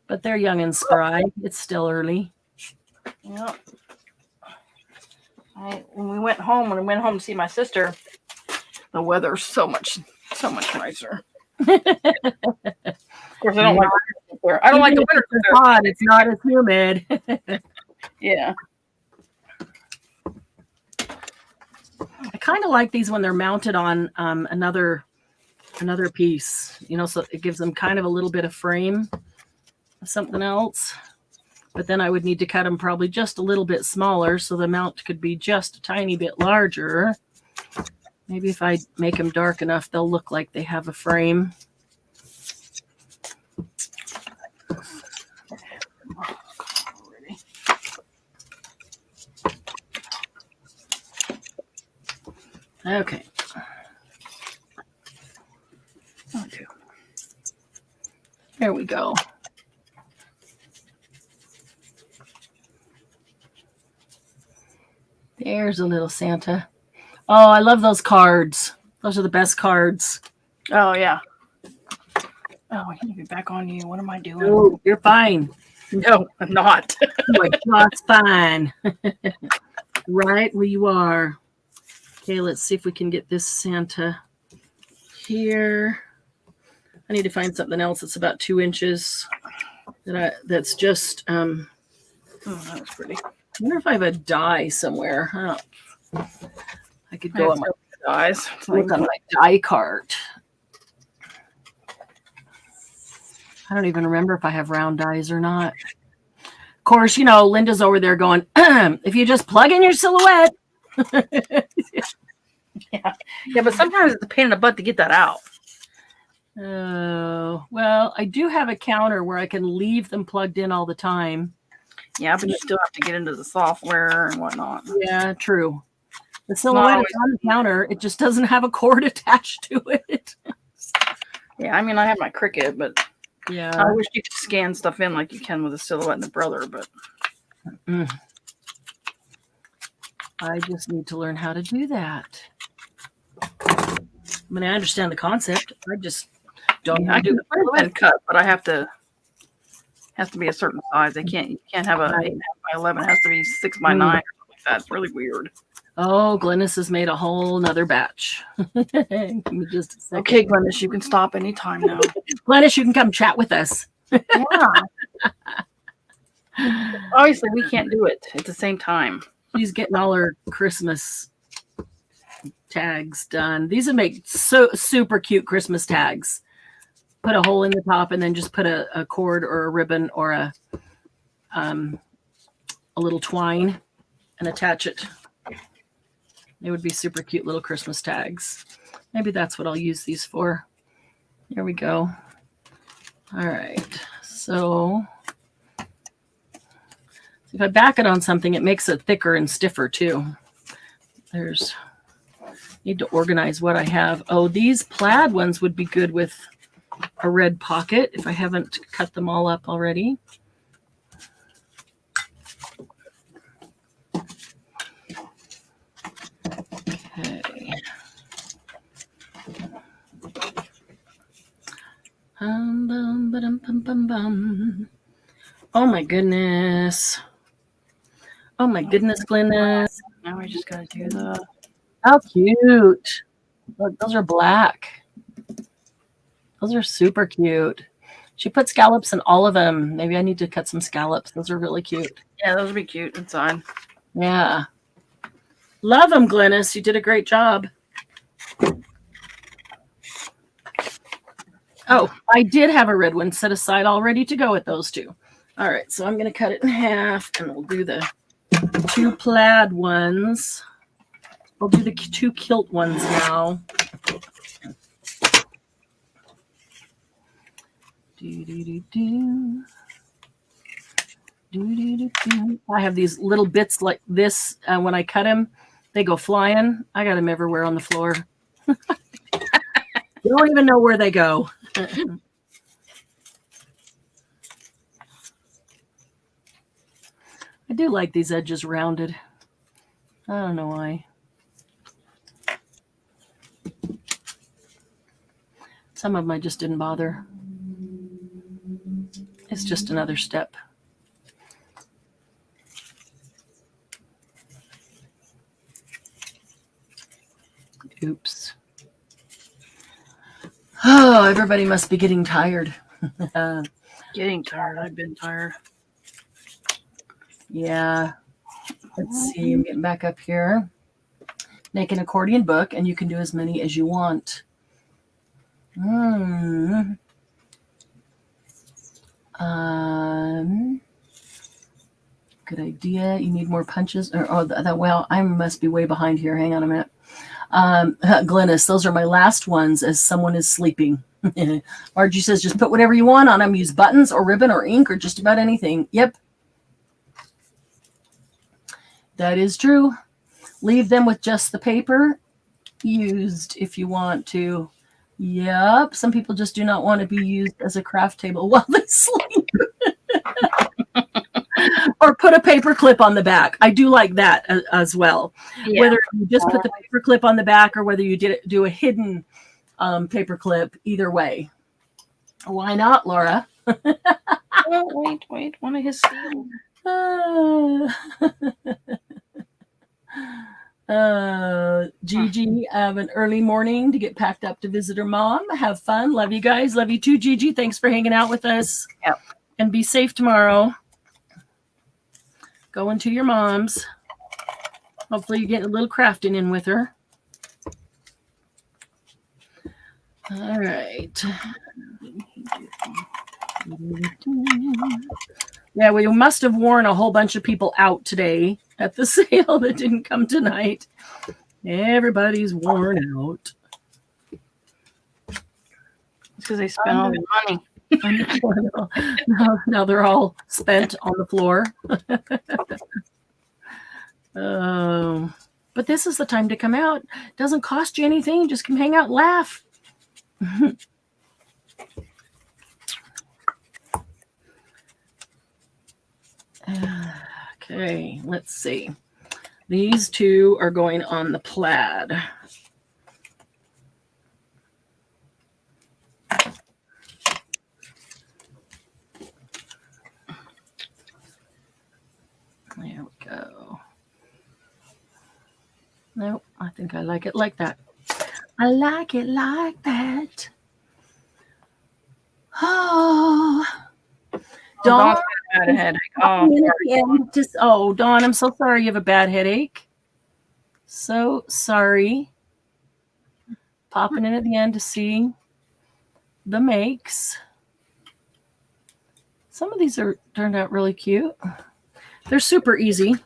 But they're young and spry. It's still early. Yep. When we went home to see my sister, the weather's so much nicer. Of course, I don't like the winter. It's hot. It's not as humid. Yeah. I kind of like these when they're mounted on another piece, so it gives them kind of a little bit of frame of something else. But then I would need to cut them probably just a little bit smaller, so the mount could be just a tiny bit larger. Maybe if I make them dark enough, they'll look like they have a frame. Okay. There we go. There's a little Santa. Oh, I love those cards. Those are the best cards. Oh, yeah. Oh, I need to be back on you. What am I doing? Oh, you're fine. No, I'm not. You are just fine. Right where you are. Okay, let's see if we can get this Santa here. I need to find something else that's about 2 inches. That's just. Oh, that was pretty. I wonder if I have a die somewhere. I could go on my dies. Look on my die cart. I don't even remember if I have round dies or not. Of course, Linda's over there going, if you just plug in your silhouette. Yeah, but sometimes it's a pain in the butt to get that out. Oh, well, I do have a counter where I can leave them plugged in all the time. Yeah, but you still have to get into the software and whatnot. Yeah, true. The silhouette is on the counter. It just doesn't have a cord attached to it. Yeah, I mean, I have my Cricut, but yeah, I wish you could scan stuff in like you can with a silhouette and the brother, but I just need to learn how to do that. I mean, I understand the concept. I just don't. I do the silhouette cut, but I have to be a certain size. You can't have a 8.5 by 11. It has to be 6 by 9 or something like that. It's really weird. Oh, Glennis has made a whole nother batch. Give me just a second. Okay, Glennis, you can stop anytime now. Glennis, you can come chat with us. Yeah. Obviously, we can't do it at the same time. She's getting all her Christmas tags done. These would make super cute Christmas tags. Put a hole in the top and then just put a cord or a ribbon or a little twine and attach it. They would be super cute little Christmas tags. Maybe that's what I'll use these for. There we go. All right. So if I back it on something, it makes it thicker and stiffer too. Need to organize what I have. Oh, these plaid ones would be good with a red pocket if I haven't cut them all up already. Okay. Oh my goodness. Oh my goodness, Glennis. Now we just gotta do the. How cute. Look, those are black. Those are super cute. She put scallops in all of them. Maybe I need to cut some scallops. Those are really cute. Yeah, those would be cute inside. Yeah. Love them, Glennis. You did a great job. Oh, I did have a red one set aside all ready to go with those two. All right, so I'm going to cut it in half, and we'll do the 2 plaid ones. We'll do the 2 kilt ones now. I have these little bits like this. When I cut them, they go flying. I got them everywhere on the floor. You don't even know where they go. I do like these edges rounded. I don't know why. Some of them I just didn't bother. It's just another step. Oops. Oh, everybody must be getting tired. Getting tired. I've been tired. Yeah. Let's see. I'm getting back up here. Make an accordion book, and you can do as many as you want. Good idea. You need more punches. Well, I must be way behind here. Hang on a minute. Glennis, those are my last ones as someone is sleeping. Margie says, just put whatever you want on them. Use buttons or ribbon or ink or just about anything. Yep. That is true. Leave them with just the paper used if you want to. Yep. Some people just do not want to be used as a craft table while they sleep. Or put a paper clip on the back. I do like that as well. Yeah. Whether you just put the paper clip on the back or whether you do a hidden paper clip, either way. Why not, Laura? Oh, wait. One of his steals. Gigi, have an early morning to get packed up to visit her mom. Have fun. Love you guys. Love you too, Gigi. Thanks for hanging out with us. Yep. And be safe tomorrow. Going to your mom's. Hopefully you get a little crafting in with her. All right. Yeah, we must have worn a whole bunch of people out today at the sale that didn't come tonight. Everybody's worn out. It's because they spent all their money. Now they're all spent on the floor. But this is the time to come out. Doesn't cost you anything. Just come hang out and laugh. Okay, let's see. These two are going on the plaid. There we go. Nope, I think I like it like that. I like it like that. Oh, Dawn. Dawn, I'm so sorry you have a bad headache. So sorry. Popping in at the end to see the makes. Some of these are turned out really cute. They're super easy.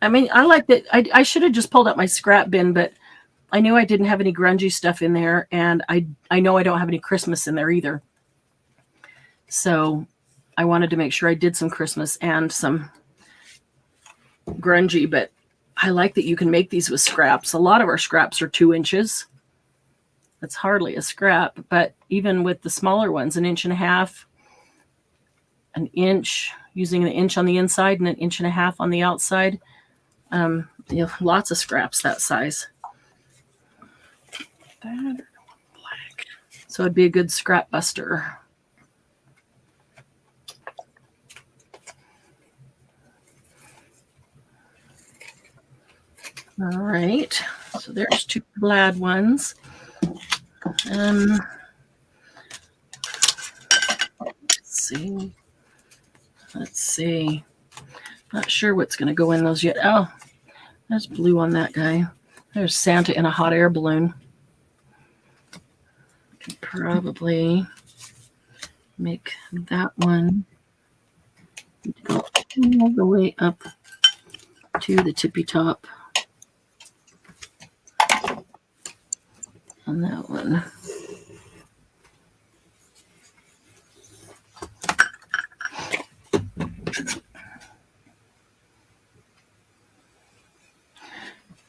I mean, I like that. I should have just pulled out my scrap bin, but I knew I didn't have any grungy stuff in there, and I know I don't have any Christmas in there either. So I wanted to make sure I did some Christmas and some grungy, but I like that you can make these with scraps. A lot of our scraps are 2 inches. That's hardly a scrap, but even with the smaller ones, 1.5 inches, an inch, using an inch on the inside and 1.5 inches on the outside, lots of scraps that size. That black. So it'd be a good scrap buster. All right, so there's 2 glad ones. Let's see. Not sure what's going to go in those yet. Oh, there's blue on that guy. There's Santa in a hot air balloon. Could probably make that one go all the way up to the tippy top on that one.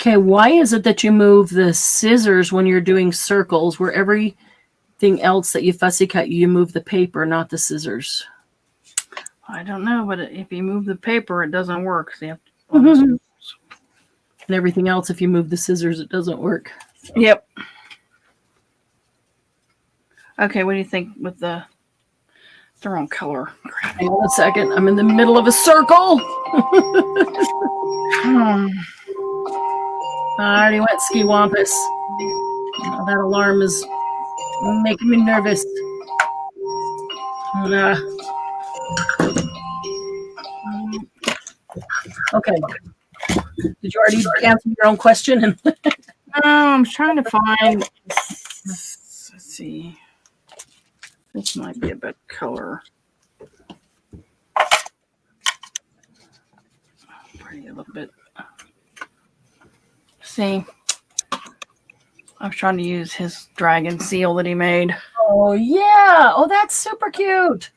Okay, why is it that you move the scissors when you're doing circles where everything else that you fussy cut, you move the paper, not the scissors? I don't know, but if you move the paper, it doesn't work. So you have And everything else, if you move the scissors, it doesn't work. Yep. Okay, what do you think with the wrong color? Hang on a second. I'm in the middle of a circle. I already went ski wampus. Oh, that alarm is making me nervous. Okay. Did you already answer your own question? I'm trying to find. Let's see. This might be a better color. Pretty a little bit. See, I was trying to use his dragon seal that he made. Oh yeah! Oh, that's super cute.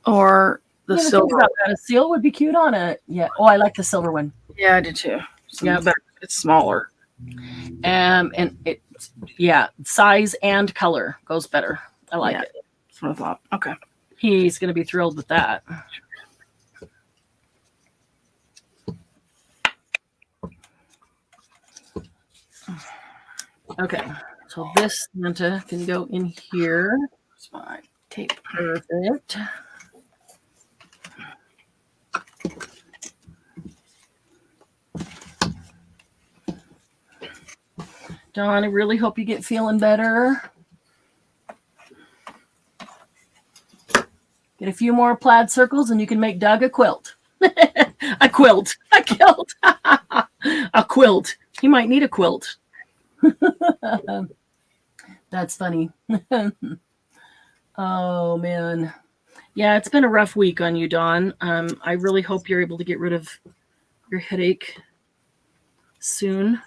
Or the silver. A seal would be cute on it. Yeah. Oh, I like the silver one. Yeah, I did too. Yeah, but it's smaller. And it, size and color goes better. I like it. That's what I thought. Okay. He's going to be thrilled with that. Okay. So this Santa can go in here. That's my tape. Perfect. Dawn, I really hope you get feeling better. Get a few more plaid circles and you can make Doug a quilt. A quilt. A quilt. A quilt. He might need a quilt. That's funny. Oh, man. Yeah, it's been a rough week on you, Dawn. I really hope you're able to get rid of your headache soon.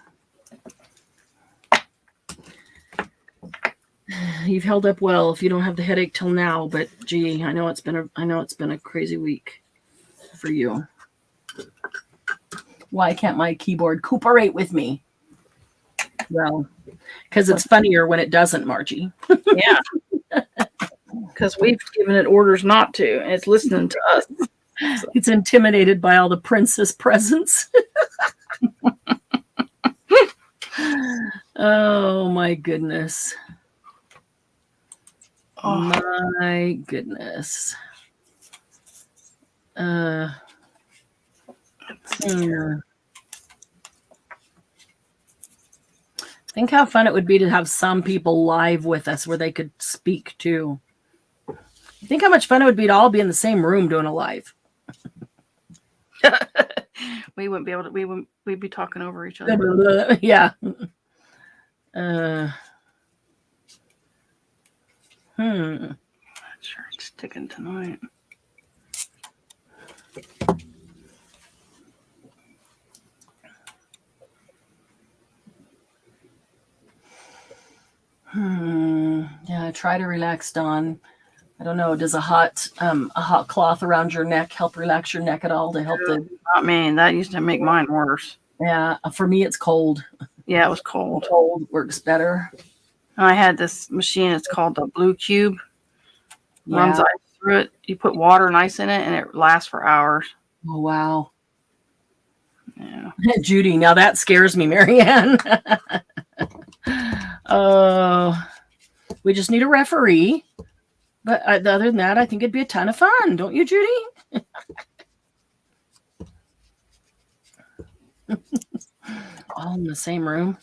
You've held up well if you don't have the headache till now, but gee, I know it's been a crazy week for you. Why can't my keyboard cooperate with me? Well, because it's funnier when it doesn't, Margie. Yeah. Because we've given it orders not to, and it's listening to us. So. It's intimidated by all the princess presents. Oh, my goodness. Oh. My goodness. Think how fun it would be to have some people live with us where they could speak too. Think how much fun it would be to all be in the same room doing a live. We wouldn't be able to. We'd be talking over each other. Yeah. Sure, it's ticking tonight. Yeah, try to relax, Dawn. I don't know. Does a hot cloth around your neck help relax your neck at all to help the? Not me. That used to make mine worse. Yeah, for me it's cold. Yeah, it was cold. Cold works better. I had this machine. It's called the Blue Cube. Runs Yeah. ice through it. You put water and ice in it, and it lasts for hours. Oh, wow. Yeah. Judy, now that scares me, Marianne. We just need a referee. But other than that, I think it'd be a ton of fun. Don't you, Judy? All in the same room.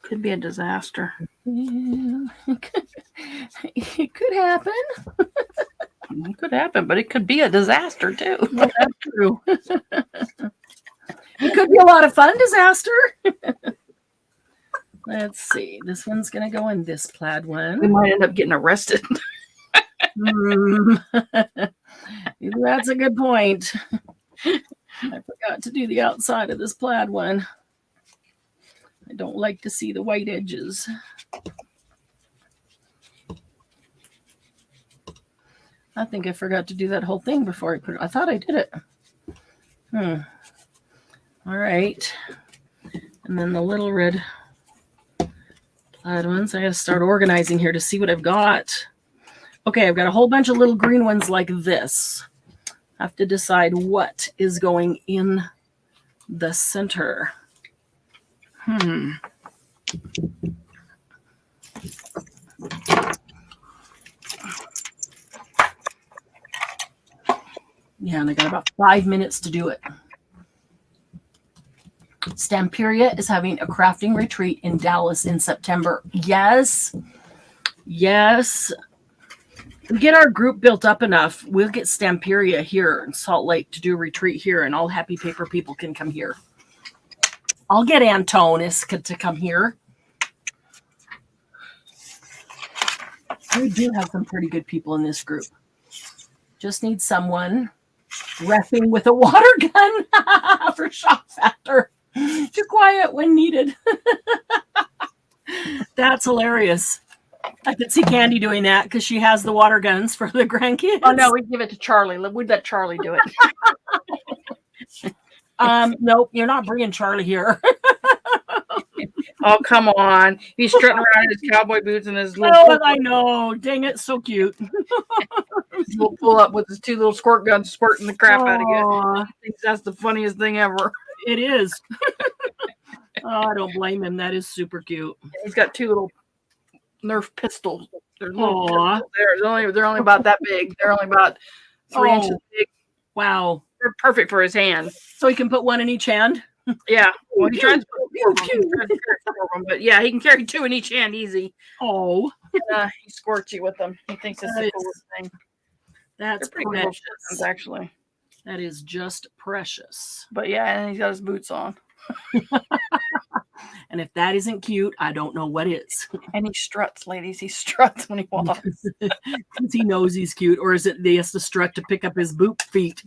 Could be a disaster. Yeah, it could happen. It could happen, but it could be a disaster too. Well, that's true. It could be a lot of fun disaster. Let's see. This one's going to go in this plaid We one. might end up getting arrested. That's a good point. I forgot to do the outside of this plaid one. I don't like to see the white edges. I think I forgot to do that whole thing before I put it. I thought I did it. All right. And then the little red plaid ones. I got to start organizing here to see what I've got. Okay, I've got a whole bunch of little green ones like this. I have to decide what is going in the center. Yeah, and I got about 5 minutes to do it. Stamperia is having a crafting retreat in Dallas in September. Yes. We get our group built up enough, we'll get Stamperia here in Salt Lake to do a retreat here, and all Happy Paper people can come here. I'll get Antonis to come here. We do have some pretty good people in this group. Just need someone reffing with a water gun for shock factor. Too quiet when needed. That's hilarious. I could see Candy doing that because she has the water guns for the grandkids. Oh no, we give it to Charlie. We'd let Charlie do it. Nope, you're not bringing Charlie here. Oh come on! He's strutting around in his cowboy boots and his little. Oh, I know. Dang it, so cute. He'll pull up with his two little squirt guns, squirting the crap out of you. Aw, I think that's the funniest thing ever. it is. Oh, I don't blame him. That is super cute. He's got two little Nerf pistols. They're little Aw. pistols. They're only about that big. They're only about 3 Oh. inches big. Wow. They're perfect for his hand. So he can put one in each hand? Yeah. Well, he tries to put Pew, four of them. pew. He tries to carry 4 of them, but yeah, he can carry 2 in each hand easy. Oh, He squirts you with them. He thinks it's the Nice. coolest thing. that's They're pretty cool precious. shit, actually. That is just precious. But yeah, and he's got his boots on. And if that isn't cute, I don't know what is. And he struts, ladies. He struts when he walks. Because he knows he's cute, or is it he has to strut to pick up his boot feet?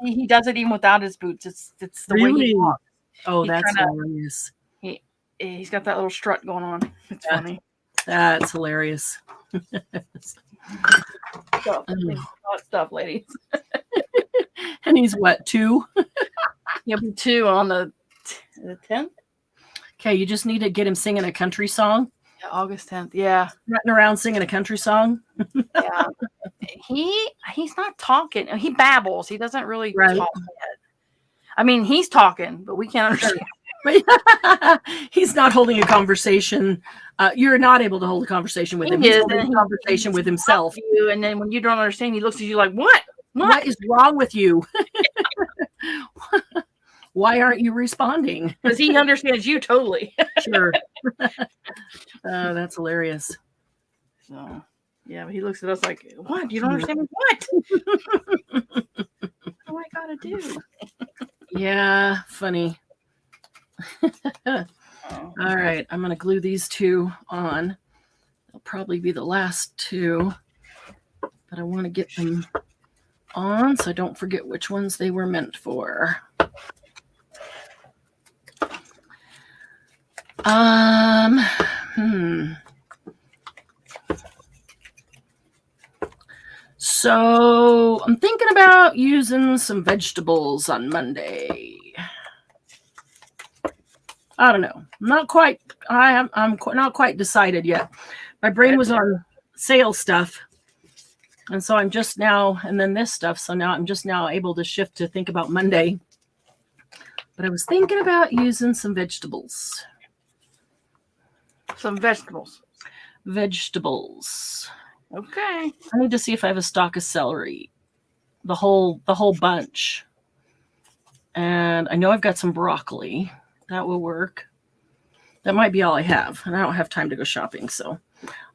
He does it even without his boots. It's the way Really? he walks. Oh, He's that's trying hilarious. He's got that little strut going on. It's Yeah. funny. That's hilarious. Stuff, ladies. And he's what, 2? He'll be 2 on the 10th. Okay, you just need to get him singing a country song. Yeah, August 10th. Yeah. Running around singing a country song. Yeah. He's not talking. He babbles. He doesn't really Right. talk yet. I mean, he's talking, but we can't understand. He's not holding a conversation. You're not able to hold a conversation with him. He He's is, holding and a conversation with himself. You, and then when you don't understand, he looks at you like, "What? What is wrong with you? Why aren't you responding? Because he understands you totally." Sure. That's hilarious. So, yeah, but he looks at us like, "What? You don't understand me? What? What do I gotta do?" Yeah, funny. Oh. All right, I'm going to glue these 2 on. They'll probably be the last 2, but I want to get them on so I don't forget which ones they were meant for. So I'm thinking about using some vegetables on Monday. I don't know. Not quite. I'm not quite decided yet. My brain was on sales stuff. And so I'm just now, and then this stuff. So now I'm just now able to shift to think about Monday. But I was thinking about using some vegetables. Some vegetables. Vegetables. Okay. I need to see if I have a stalk of celery. The whole bunch. And I know I've got some broccoli. That will work. That might be all I have. And I don't have time to go shopping. So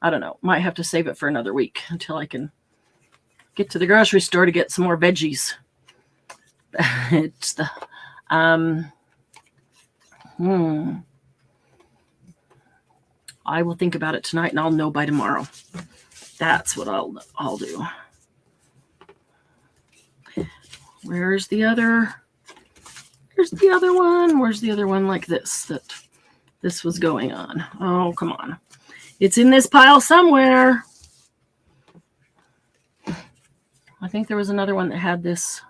I don't know. Might have to save it for another week until I can get to the grocery store to get some more veggies. It's the I will think about it tonight and I'll know by tomorrow. That's what I'll do. Where's the other one? Where's the other one like this that this was going on? Oh, come on. It's in this pile somewhere. I think there was another one that had this.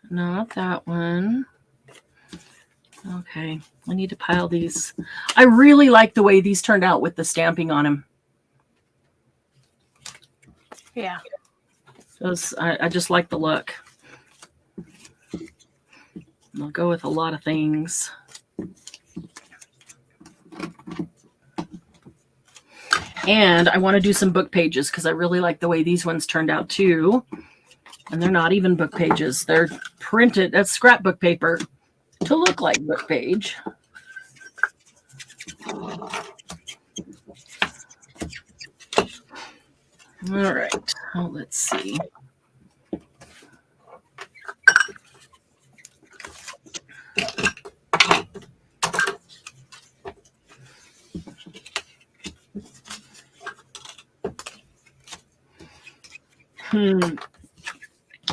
Not that one. Okay, I need to pile these. I really like the way these turned out with the stamping on them. Yeah. I just like the look. I'll go with a lot of things. And I want to do some book pages because I really like the way these ones turned out too. And they're not even book pages. They're printed. That's scrapbook paper to look like book page. All right. Oh, let's see.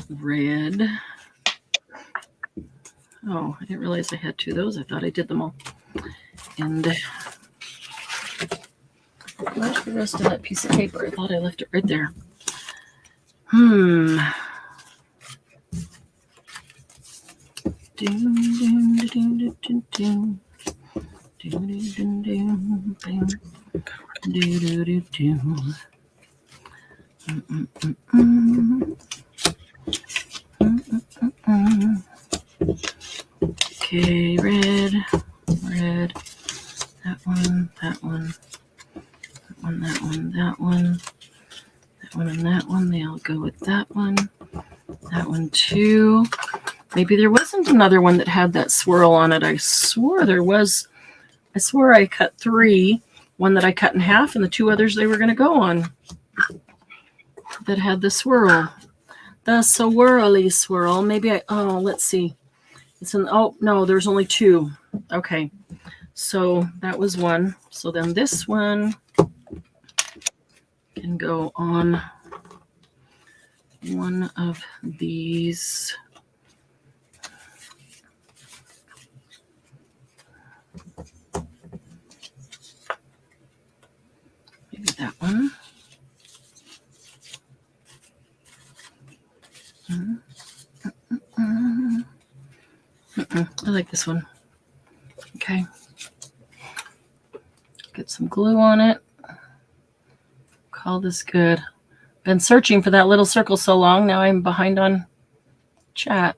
Red. Oh, I didn't realize I had two of those. I thought I did them all. And where's the rest of that piece of paper? I thought I left it right there. Okay, red, that one, that one, that one, that one, that one, that one, and that one. They all go with that one too. Maybe there wasn't another one that had that swirl on it. I swore there was. I swore I cut 3, one that I cut in half, and the 2 others they were going to go on that had the swirl. The swirly swirl. Maybe let's see. It's no, there's only 2. Okay. So that was one. So then this one can go on one of these. Maybe that one. I like this one. Okay. Get some glue on it. Call this good. Been searching for that little circle so long. Now I'm behind on chat.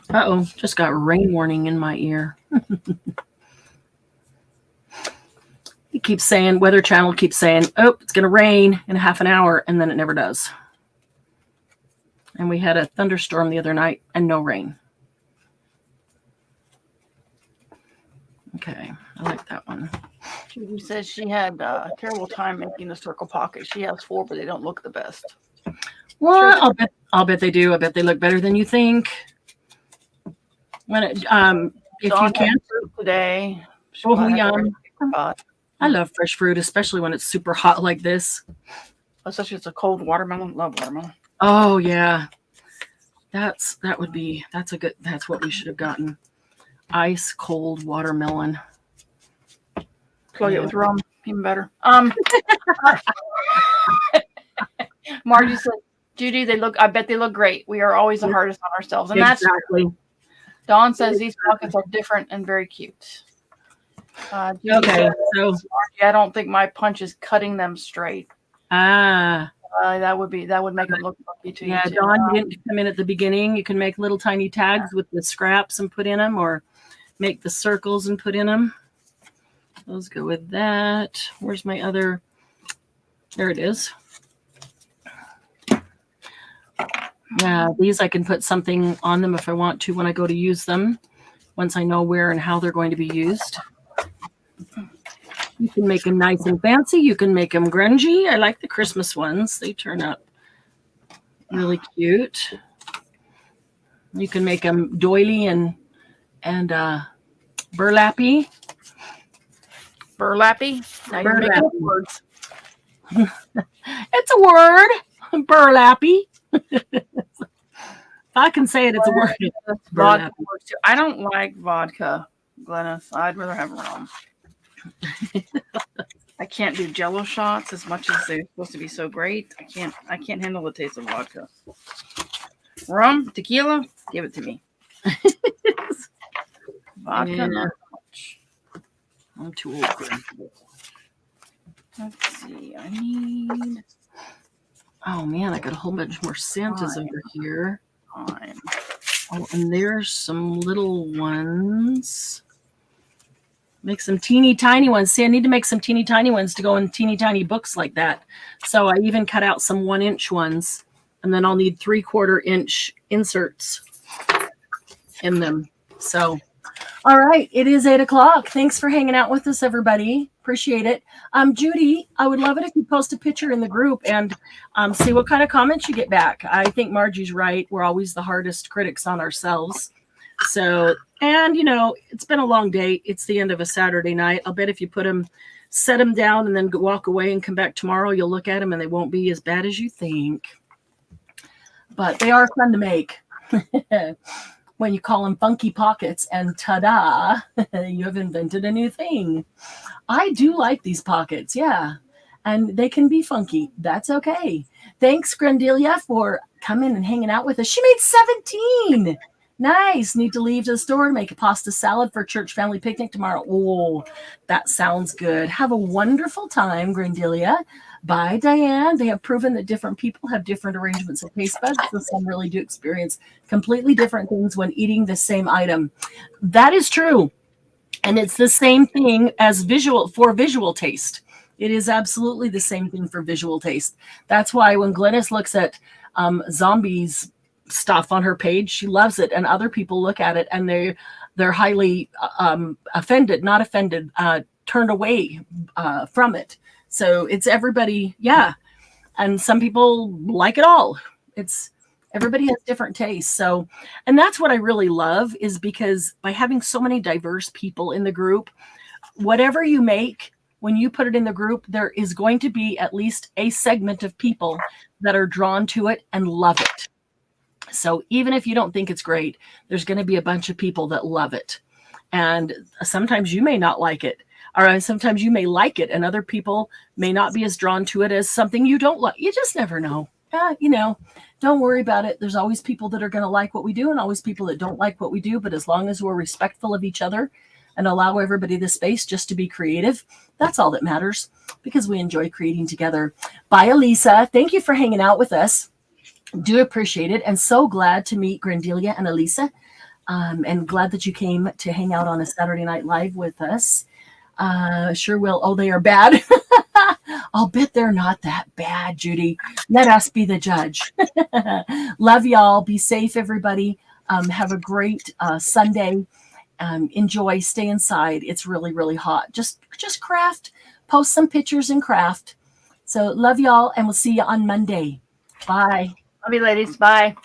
Uh-oh. Just got rain warning in my ear. He keeps saying, Weather Channel keeps saying, oh, it's going to rain in half an hour, and then it never does. And we had a thunderstorm the other night and no rain. Okay, I like that one. Judy says she had a terrible time making the circle pocket. She has 4, but they don't look the best. Well, sure. I'll bet they do. I bet they look better than you think. When it if you can today. Oh, yum. I love fresh fruit, especially when it's super hot like this. Especially if it's a cold watermelon. Love watermelon. Oh yeah. That's what we should have gotten. Ice cold watermelon. Plug it with rum, even better. Margie said Judy, I bet they look great. We are always the hardest on ourselves. And Exactly. Dawn says these pockets are different and very cute. Judy Okay, says, so I don't think my punch is cutting them straight. That would make them look funky to you. Yeah, too. Dawn didn't come in at the beginning. You can make little tiny tags with the scraps and put in them, or make the circles and put in them. Those go with that. Where's my other? There it is. Yeah, these I can put something on them if I want to when I go to use them, once I know where and how they're going to be used. You can make them nice and fancy. You can make them grungy. I like the Christmas ones. They turn out really cute. You can make them doily and burlappy. Burlappy? Now you're making up words. It's a word. Burlappy. If I can say it, it's a word. Vodka works too. I don't like vodka, Glennis. I'd rather have rum. I can't do Jello shots as much as they're supposed to be so great. I can't handle the taste of vodka. Rum, tequila, give it to me. Vodka, not much. I'm too old for that. Let's see. I need. Oh man, I got a whole bunch more Santas over here. Fine. Oh, and there's some little ones. Make some teeny tiny ones. See, I need to make some teeny tiny ones to go in teeny tiny books like that. So I even cut out some 1-inch ones, and then I'll need 3/4 inch inserts in them. So, all right, it is 8 o'clock. Thanks for hanging out with us, everybody. Appreciate it. Judy, I would love it if you post a picture in the group and see what kind of comments you get back. I think Margie's right. We're always the hardest critics on ourselves. So, and it's been a long day. It's the end of a Saturday night. I'll bet if you set them down and then walk away and come back tomorrow, you'll look at them and they won't be as bad as you think. But they are fun to make. When you call them funky pockets, and ta-da, you have invented a new thing. I do like these pockets, yeah. And they can be funky. That's okay. Thanks, Grandelia, for coming and hanging out with us. She made 17. Nice. Need to leave to the store to make a pasta salad for church family picnic tomorrow. Oh, that sounds good. Have a wonderful time, Grandelia. Bye, Diane. They have proven that different people have different arrangements of taste buds, so some really do experience completely different things when eating the same item. That is true. And it's the same thing as visual taste. It is absolutely the same thing for visual taste. That's why when Glennis looks at zombies stuff on her page, she loves it, and other people look at it and they're highly turned away from it. So it's everybody, yeah. And some people like it all. Everybody has different tastes. So, and that's what I really love, is because by having so many diverse people in the group, whatever you make, when you put it in the group, there is going to be at least a segment of people that are drawn to it and love it. So even if you don't think it's great, there's going to be a bunch of people that love it. And sometimes you may not like it. Or sometimes you may like it, and other people may not be as drawn to it as something you don't like. You just never know. Don't worry about it. There's always people that are going to like what we do and always people that don't like what we do. But as long as we're respectful of each other and allow everybody the space just to be creative, that's all that matters, because we enjoy creating together. Bye, Elisa. Thank you for hanging out with us. Do appreciate it. And so glad to meet Grandelia and Elisa. And glad that you came to hang out on a Saturday Night Live with us. Sure will. Oh, they are bad. I'll bet they're not that bad, Judy. Let us be the judge. Love y'all. Be safe, everybody. Have a great Sunday. Enjoy. Stay inside. It's really, really hot. Just craft. Post some pictures and craft. So love y'all, and we'll see you on Monday. Bye. Love you, ladies. Bye.